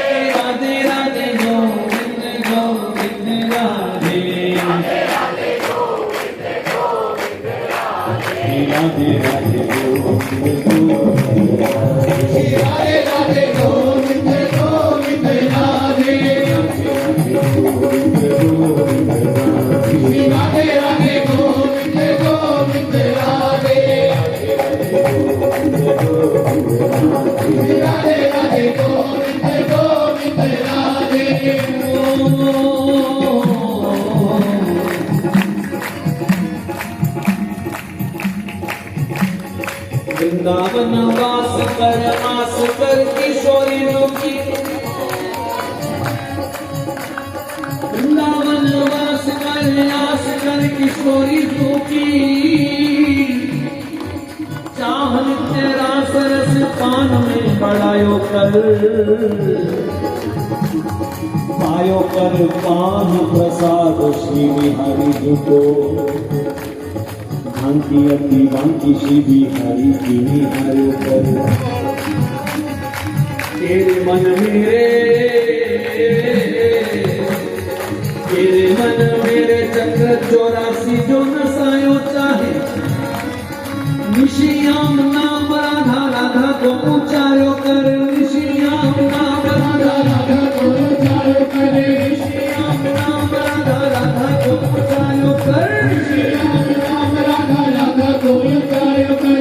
राधे राधे गोविंद राधे राधे गोविंद गोविंद राधे राधे राधे गोविंद गोविंद राधे राधे राधे गोविंद गोविंद राधे। वृंदावन वास कर आस कर किशोरी की, वृंदावन वास कर आस कर किशोरी की, चाह तेरा सरस पान में बढ़ायो कर, पायो कर पान प्रसाद श्री बिहारी जी को, भांति अति भांति श्री बिहारी की निहारो कर। तेरे मन मेरे चक्र 84 जो नसायो चाहे, निशियाम नाम राधा राधा को उचारो कर, निशियाम नाम राधा राधा को उचारो कर, निशियाम नाम राधा राधा को उचारो कर, निशियाम नाम राधा राधा को उचारो कर।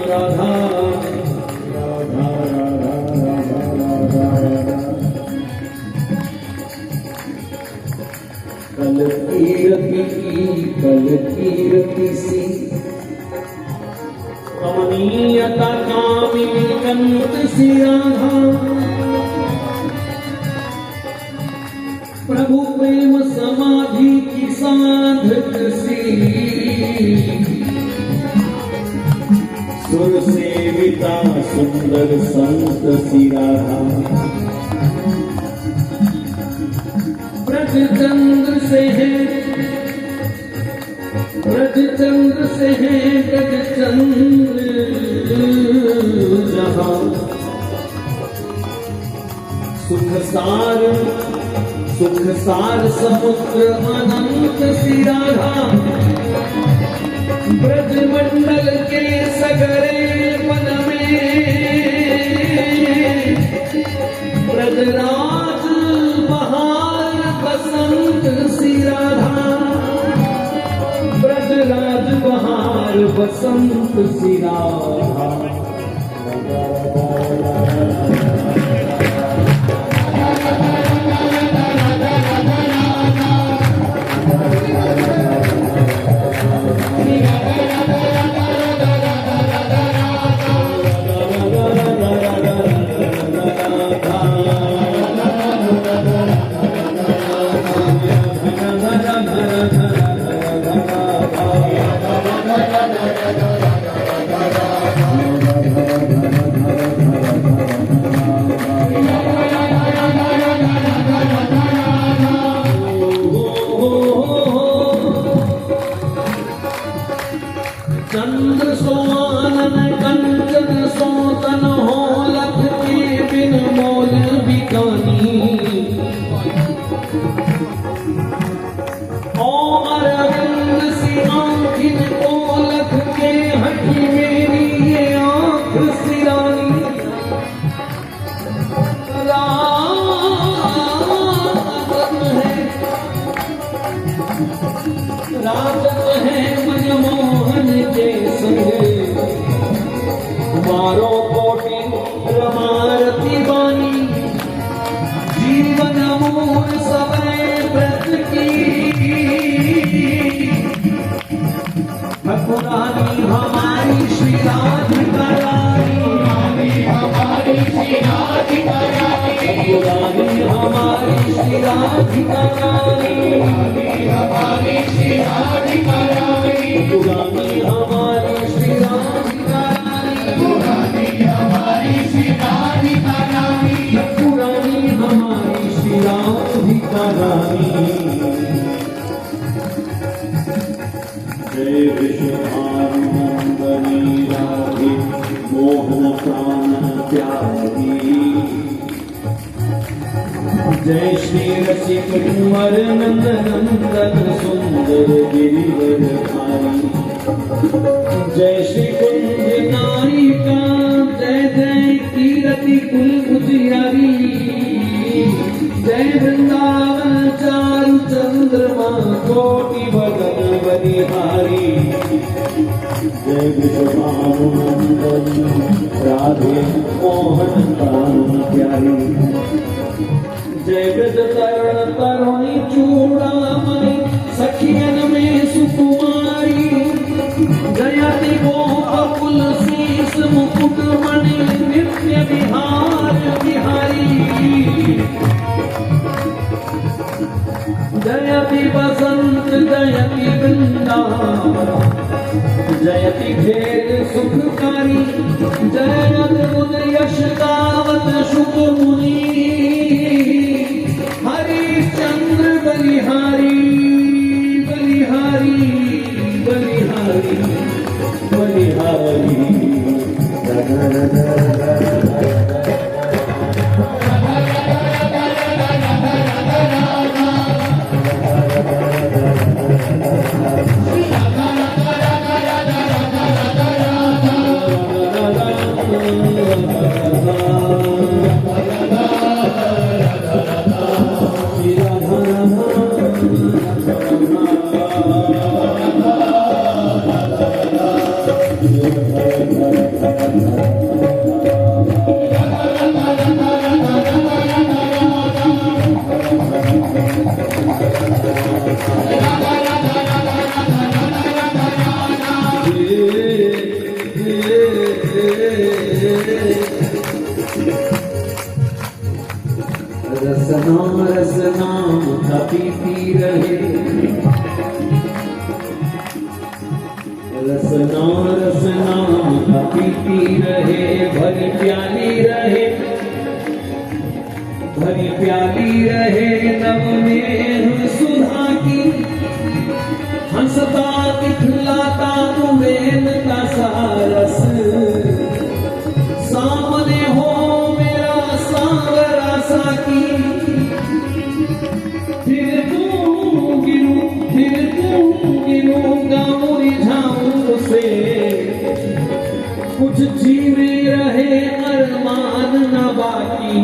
राधा राधा राधा कल कीर्ति सी कमनीयता कामिनी कंत सी राधा, प्रभु प्रेम समाधि की साधक सी, सुर सेविता सुंदर संत सी राधा, ब्रज चंद्र से है ब्रज चंद्र से है ब्रज चंद्र जहां, सुख सार समुद्र अनंत सी राधा, ब्रज मंडल के सगरे वन में, ब्रजराज बहार बसंत सी राधा, ब्रजराज बहार बसंत सी राधा। राजन है मनमोहन के संग मारो कोटि रमारती बानी जीवन मूल समय व्रत की ठाकुरानी हमारी श्री राधिका रानी हमारी श्री राधिका रानी ठाकुरानी हमारी श्री राधिका रानी हमारी श्री राधिका रानी ठाकुरानी हमारी श्री राधिका रानी हमारी श्री राधिका रानी ठाकुरानी हमारी श्री राधिका रानी जय विश्वभानुनंदनी राधे मोहन प्राण प्यारी जय श्री रसिक कुंवर नंद नंदन सुंदर गिरिवर धारी जय श्री कुंज नारिका जय जय कीरति कुल उजियारी जय वृंदावन चारु चंद्रमा कोटि बदन बलिहारी जय विश्वभानुनंदन राधे मोहन प्राण प्यारी जय ब्रज तरण तरुणी चूड़ामणि सखियन में सुकुमारी जयति गोकुल शीस मुकुट मणि नित्य विहार बिहारी जयति बसंत जयति वृंदावन जयति खेल सुखकारी जयत मुद यश गावत शुभ मुनि हरिश्चंद्र बलिहारी बलिहारी बलिहारी बलिहारी रसना रसना पीती रहे रसना रसना पीती रहे भरी प्याली रहे नव में सुधा की हंसता दिखलाता तुमेन का सारस सामने हो मेरा सांवरा साकी फिर तू गिरूंगा मुरझाऊं से कुछ जीवे रहे अरमान न बाकी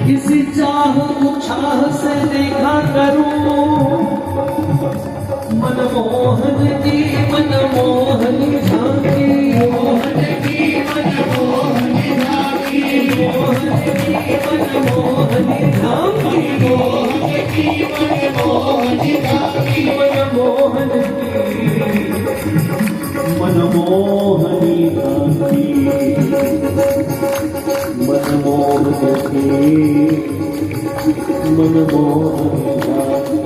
किसी चाह उछाह से देखा करूं मनमोहन की मनमोहनी झांकी मोहन की मनमोहनी झांकी मोहन की मनमोहनी झांकी मोहन की मनमोहनी झांकी मनमोहन की मनमोहनी झांकी मनमोहन की मनमोहनी झांकी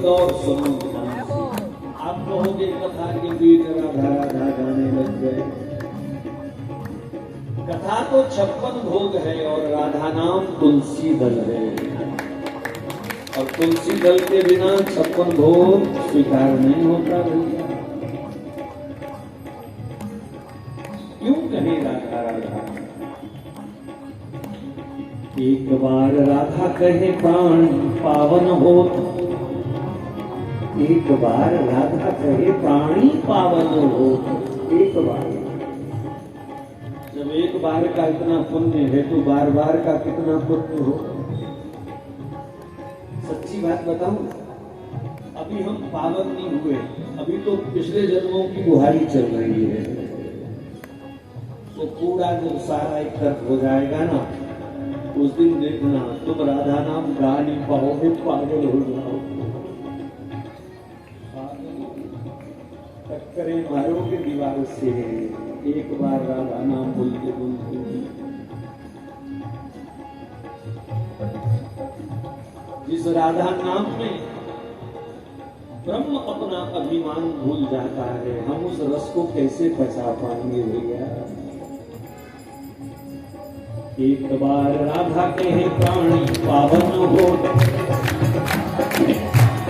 और सुनो आप कहोगे कथा के बीच राधा राधा गाने लग गए। कथा तो 56 भोग है और राधा नाम तुलसी दल है। और तुलसी दल के बिना 56 भोग स्वीकार नहीं होता भैया। क्यों कहे राधा राधा? एक बार राधा कहे प्राण पावन हो, एक बार राधा कहे प्राणी पावन हो। एक बार, जब एक बार का इतना पुण्य है तो बार बार का कितना पुण्य हो। सच्ची बात बताऊं, अभी हम पावन नहीं हुए, अभी तो पिछले जन्मों की बुहारी चल रही है। तो पूरा जब सारा एक तरफ हो जाएगा ना, उस दिन देखना तुम राधा नाम गा नहीं पाओगे, पागल हो जाओगे, टक्करें मारोगे दीवार से। एक बार राधा नाम बोलते बोलते जिस राधा नाम में ब्रह्म अपना अभिमान भूल जाता है, हम उस रस को कैसे पचा पाएंगे भैया? एक बार राधा कहे प्राणी पावन हो,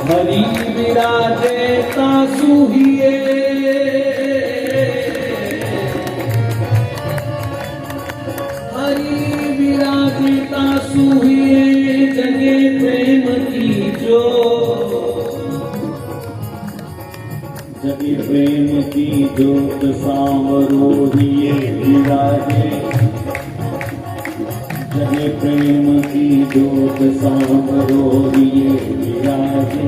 हरि विराजे तासुहिए, हरि विराजे तासुहिए, जगे प्रेम की जो, जगे प्रेम की जोत सांवरो दिए विराजे, जगे प्रेम की जोत सांवरो दिए विराजे।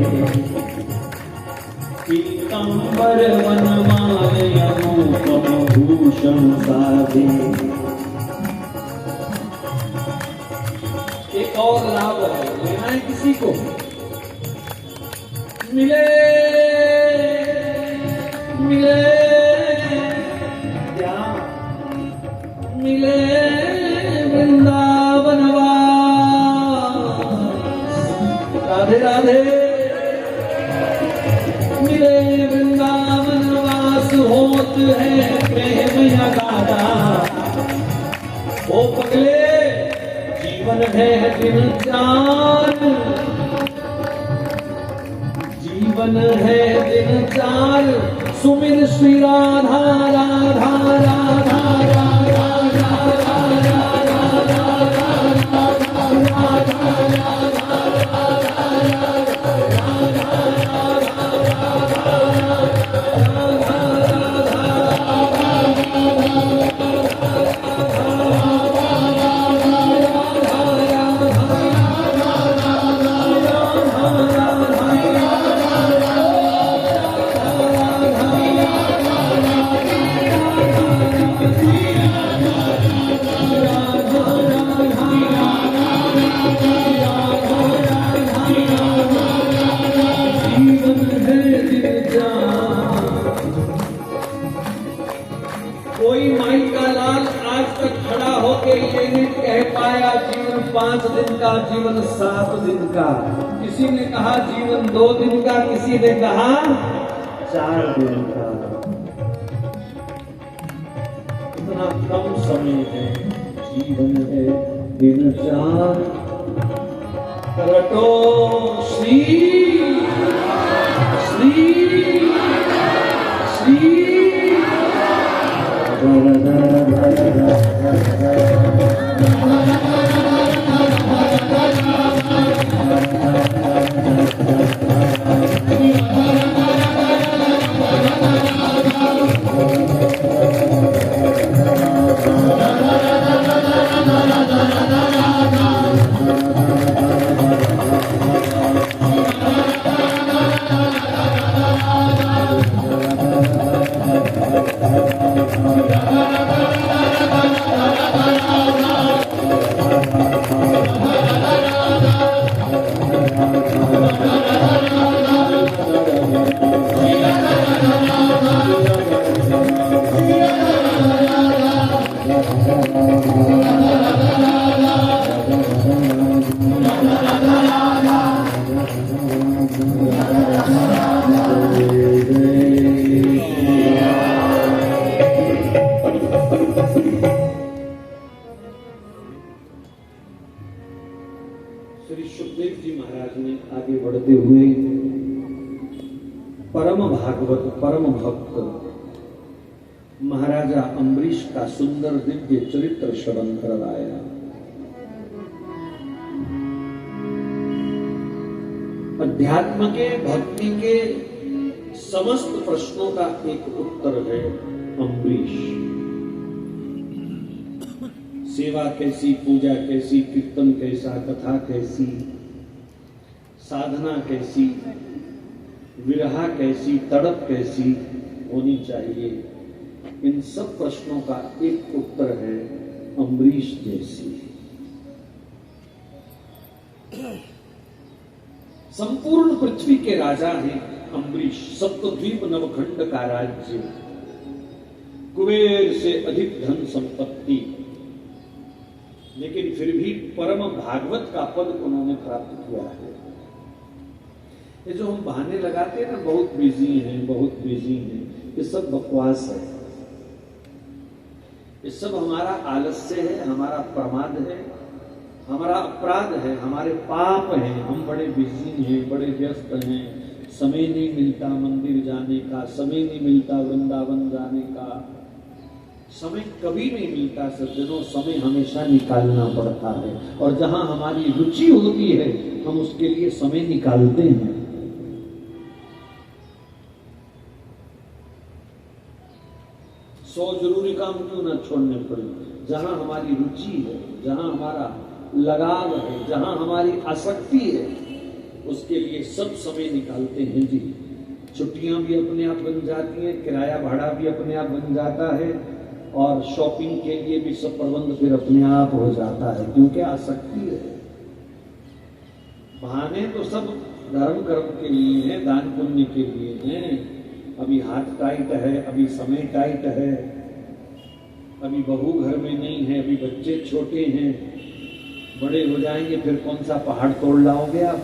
पीतांबर वनमाल अनुपम भूषण साधे। एक और लाभ है, लेना है किसी को, मिले मिले क्या मिले वृंदावन राधे राधे, मिले वृंदावन वास होत है प्रेम अगाधा। ओ पगले जीवन है दिन चार, जीवन है दिन चार, सुमिर श्री राधा राधा राधा राधा कोई माई का लाल आज तक खड़ा होके ये नहीं कह पाया जीवन 5 दिन का, जीवन 7 दिन का। किसी ने कहा जीवन 2 दिन का, किसी ने कहा 4 दिन का। इतना कम समय है, जीवन है दिन 4। रटो श्री श्री श्री हुए परम भागवत परम भक्त महाराजा अम्बरीश का सुंदर दिव्य चरित्र श्रवण करवाया। अध्यात्म के भक्ति के समस्त प्रश्नों का एक उत्तर है अम्बरीश। सेवा कैसी, पूजा कैसी, कीर्तन कैसा, कथा कैसी, साधना कैसी, विरहा कैसी, तड़प कैसी होनी चाहिए, इन सब प्रश्नों का एक उत्तर है अम्बरीश जैसी। संपूर्ण पृथ्वी के राजा हैं अम्बरीश। सप्तद्वीप नवखंड का राज्य, कुबेर से अधिक धन संपत्ति, लेकिन फिर भी परम भागवत का पद उन्होंने प्राप्त किया है। ये जो हम बहाने लगाते हैं ना, बहुत बिजी हैं, बहुत बिजी हैं, ये सब बकवास है। ये सब हमारा आलस्य है, हमारा प्रमाद है, हमारा अपराध है, हमारे पाप हैं। हम बड़े बिजी हैं, बड़े व्यस्त हैं, समय नहीं मिलता मंदिर जाने का, समय नहीं मिलता वृंदावन जाने का, समय कभी नहीं मिलता सज्जनों। समय हमेशा निकालना पड़ता है, और जहां हमारी रुचि होती है हम उसके लिए समय निकालते हैं। सौ जरूरी काम क्यों ना छोड़ने पड़े, जहां हमारी रुचि है, जहां हमारा लगाव है, जहां हमारी आसक्ति है, उसके लिए सब समय निकालते हैं जी। छुट्टियां भी अपने आप बन जाती हैं, किराया भाड़ा भी अपने आप बन जाता है, और शॉपिंग के लिए भी सब प्रबंध फिर अपने आप हो जाता है, क्योंकि आसक्ति है। बहाने तो सब धर्म कर्म के लिए हैं, दान पुण्य के लिए हैं। अभी हाथ टाइट है, अभी समय टाइट है, अभी बहू घर में नहीं है, अभी बच्चे छोटे हैं, बड़े हो जाएंगे फिर कौन सा पहाड़ तोड़ लाओगे आप।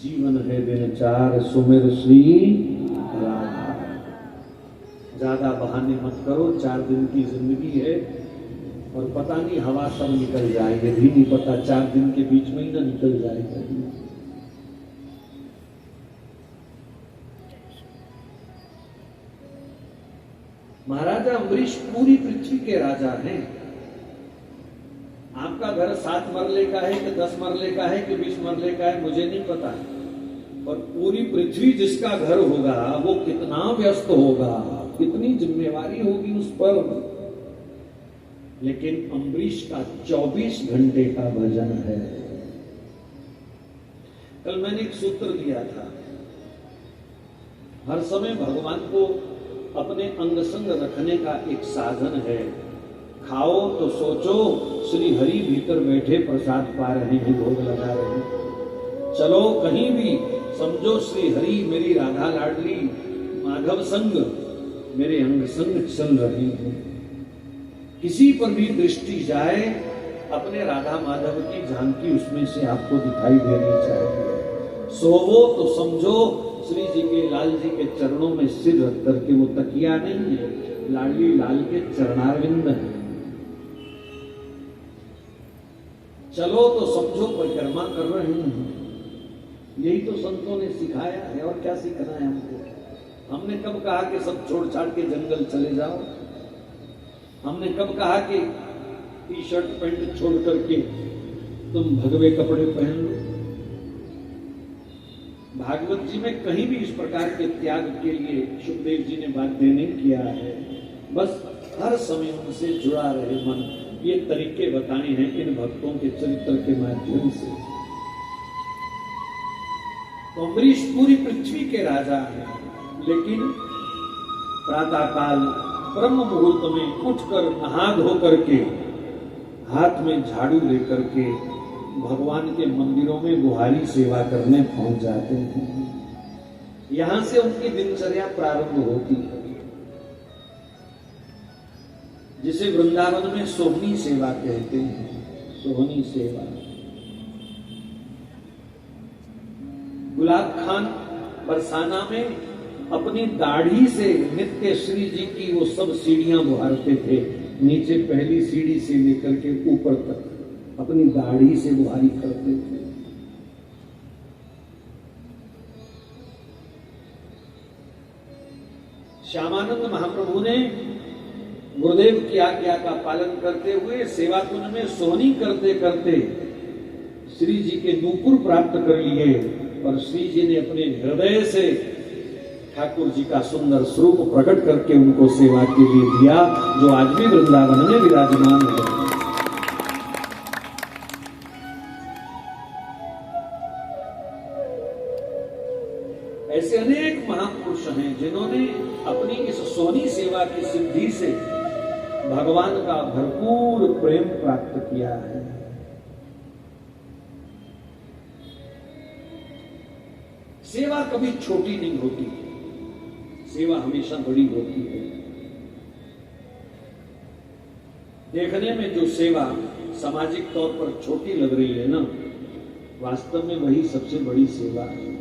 जीवन है दिन चार, सुमिर श्री राम। ज्यादा बहाने मत करो, 4 दिन की जिंदगी है, और पता नहीं हवा सब निकल जाएंगे, भी नहीं पता 4 दिन के बीच में ही ना निकल जाएगा। महाराजा अम्बरीश पूरी पृथ्वी के राजा हैं। आपका घर 7 मरले का है कि 10 मरले का है कि 20 मरले का है, मुझे नहीं पता, और पूरी पृथ्वी जिसका घर होगा वो कितना व्यस्त होगा, कितनी जिम्मेवारी होगी उस पर। लेकिन अम्बरीश का 24 घंटे का भजन है। कल मैंने एक सूत्र दिया था, हर समय भगवान को अपने अंग संग रखने का एक साधन है। खाओ तो सोचो श्री हरि भीतर बैठे प्रसाद पा रहे हैं, भोग लगा रहे हैं। चलो कहीं भी समझो श्री हरि मेरी राधा लाडली माधव संग मेरे अंग संग चल रही है। किसी पर भी दृष्टि जाए, अपने राधा माधव की झांकी उसमें से आपको दिखाई देनी चाहिए। सोवो तो समझो श्री जी के लाल जी के चरणों में सिर रख करके, वो तकिया नहीं है, लाडली लाल के चरणारविंद है। चलो तो समझो परिक्रमा कर रहे हैं। यही तो संतों ने सिखाया है, और क्या सिखाना है हमको। हमने कब कहा कि सब छोड़ छाड़ के जंगल चले जाओ? हमने कब कहा कि टी शर्ट पैंट छोड़ करके तुम भगवे कपड़े पहन लो? भागवत जी में कहीं भी इस प्रकार के त्याग के लिए सुखदेव जी ने बाध्य नहीं किया है। बस हर समय उनसे जुड़ा रहे मन, ये तरीके बताए हैं इन भक्तों के चरित्र के माध्यम से। तो अम्बरीश पूरी पृथ्वी के राजा हैं, लेकिन प्रातःकाल ब्रह्म मुहूर्त में उठकर नहा धो करके हाथ में झाड़ू लेकर के भगवान के मंदिरों में गुहारी सेवा करने पहुंच जाते हैं। यहां से उनकी दिनचर्या प्रारंभ होती है, जिसे वृंदावन में सोहनी सेवा कहते हैं। सोहनी सेवा गुलाब खान बरसाना में अपनी दाढ़ी से नित्य श्री जी की वो सब सीढ़ियां बुहारते थे, नीचे पहली सीढ़ी से लेकर के ऊपर तक अपनी दाढ़ी से बुहारी करते थे। श्यामानंद महाप्रभु ने गुरुदेव की आज्ञा का पालन करते हुए सेवा कुंज में सोहनी करते करते श्री जी के नूपुर प्राप्त कर लिए और श्री जी ने अपने हृदय से ठाकुर जी का सुंदर स्वरूप प्रकट करके उनको सेवा के लिए दिया, जो आज भी वृंदावन में विराजमान है। ऐसे अनेक महापुरुष हैं जिन्होंने अपनी इस सोहनी सेवा की सिद्धि से भगवान का भरपूर प्रेम प्राप्त किया है। सेवा कभी छोटी नहीं होती, सेवा हमेशा बड़ी होती है। देखने में जो सेवा सामाजिक तौर पर छोटी लग रही है ना, वास्तव में वही सबसे बड़ी सेवा है।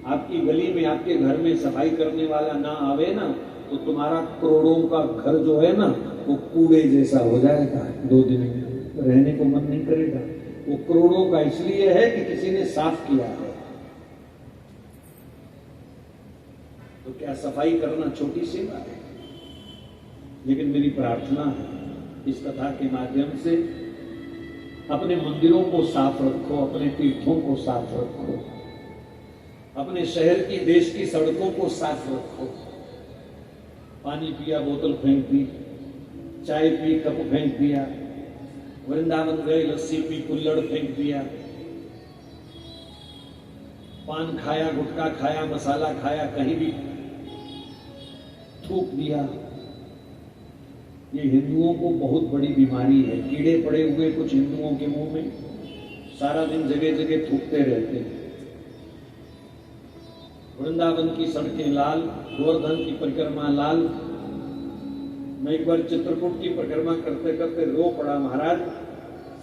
आपकी गली में, आपके घर में सफाई करने वाला ना आवे ना, तो तुम्हारा करोड़ों का घर जो है ना, वो कूड़े जैसा हो जाएगा। 2 दिन में रहने को मन नहीं करेगा। वो करोड़ों का इसलिए है कि किसी ने साफ किया है। तो क्या सफाई करना छोटी सेवा है? लेकिन मेरी प्रार्थना है इस कथा के माध्यम से अपने मंदिरों को साफ रखो, अपने तीर्थों को साफ रखो, अपने शहर की, देश की सड़कों को साफ रखो। पानी पिया बोतल फेंक दी, चाय पी कप फेंक दिया, वृंदावन गए लस्सी पी कुल्लड़ फेंक दिया, पान खाया, गुटखा खाया, मसाला खाया, कहीं भी थूक दिया। ये हिंदुओं को बहुत बड़ी बीमारी है। कीड़े पड़े हुए कुछ हिंदुओं के मुंह में, सारा दिन जगह जगह थूकते रहते हैं। वृंदावन की सड़कें लाल, गोवर्धन की परिक्रमा लाल। मैं एक बार चित्रकूट की परिक्रमा करते करते रो पड़ा महाराज,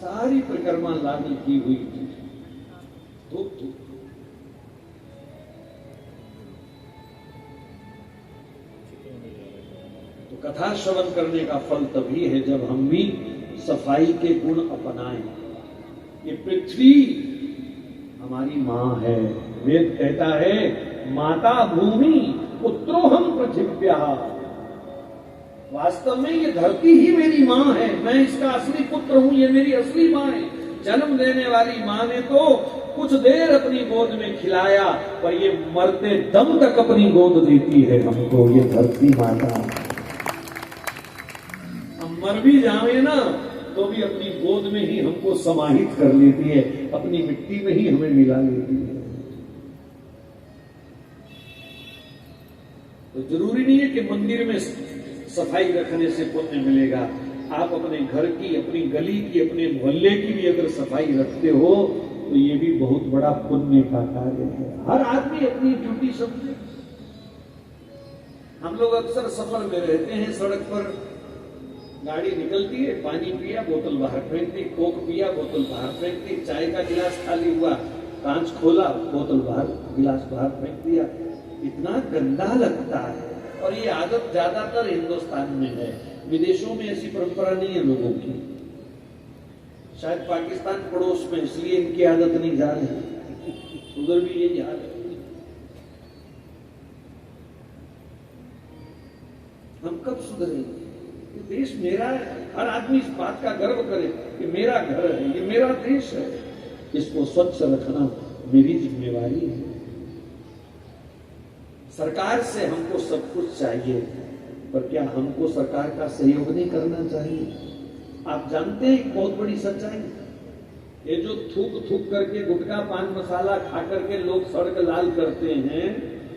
सारी परिक्रमा लाल की हुई थी, थूक थूक। तो कथा श्रवण करने का फल तभी है जब हम भी सफाई के गुण अपनाएं। ये पृथ्वी हमारी मां है। वेद कहता है माता भूमि पुत्रो हम पृथिव्या। वास्तव में ये धरती ही मेरी मां है, मैं इसका असली पुत्र हूं, ये मेरी असली मां है। जन्म देने वाली मां ने तो कुछ देर अपनी गोद में खिलाया, पर ये मरते दम तक अपनी गोद देती है हमको, ये धरती माता। हम मर भी जावे ना तो भी अपनी गोद में ही हमको समाहित कर लेती है, अपनी मिट्टी में ही हमें मिला लेती है। तो जरूरी नहीं है कि मंदिर में सफाई रखने से पुण्य मिलेगा। आप अपने घर की, अपनी गली की, अपने मोहल्ले की भी अगर सफाई रखते हो तो ये भी बहुत बड़ा पुण्य का कार्य है। हर आदमी अपनी ड्यूटी समझे। हम लोग अक्सर सफर में रहते हैं, सड़क पर गाड़ी निकलती है, पानी पिया बोतल बाहर फेंक दी, कोक पिया बोतल बाहर फेंक दी, चाय का गिलास खाली हुआ, कांच खोला, बोतल बाहर, गिलास बाहर फेंक दिया। इतना गंदा लगता है। और ये आदत ज्यादातर हिंदुस्तान में है, विदेशों में ऐसी परंपरा नहीं है लोगों की। शायद पाकिस्तान पड़ोस में, इसलिए इनकी आदत नहीं जा रही, उधर भी यही हाल है। हम कब सुधरेंगे? ये देश मेरा है। हर आदमी इस बात का गर्व करे कि मेरा घर है, ये मेरा देश है। इसको स्वच्छ रखना मेरी जिम्मेवारी है। सरकार से हमको सब कुछ चाहिए, पर क्या हमको सरकार का सहयोग नहीं करना चाहिए? आप जानते हैं एक बहुत बड़ी सच्चाई, ये जो थूक थूक करके गुटखा पान मसाला खा करके लोग सड़क लाल करते हैं,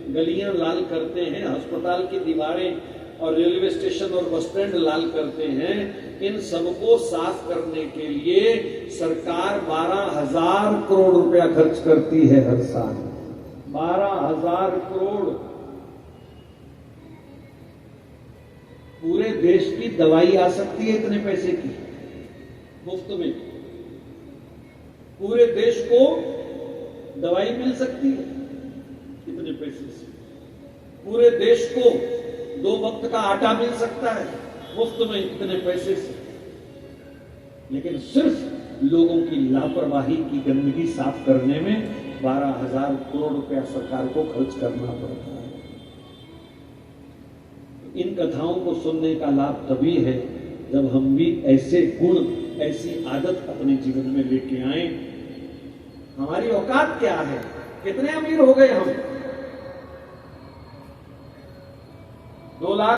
गलियां लाल करते हैं, अस्पताल की दीवारें और रेलवे स्टेशन और बस स्टैंड लाल करते हैं, इन सबको साफ करने के लिए सरकार 12,000 करोड़ रुपया खर्च करती है हर साल। 12,000 करोड़। पूरे देश की दवाई आ सकती है इतने पैसे की, मुफ्त में। पूरे देश को दवाई मिल सकती है इतने पैसे से। पूरे देश को 2 वक्त का आटा मिल सकता है मुफ्त में इतने पैसे से, लेकिन सिर्फ लोगों की लापरवाही की गंदगी साफ करने में 12,000 करोड़ रुपया सरकार को खर्च करना पड़ता है। इन कथाओं को सुनने का लाभ तभी है जब हम भी ऐसे गुण, ऐसी आदत अपने जीवन में लेके आए। हमारी औकात क्या है? कितने अमीर हो गए हम? 2 लाख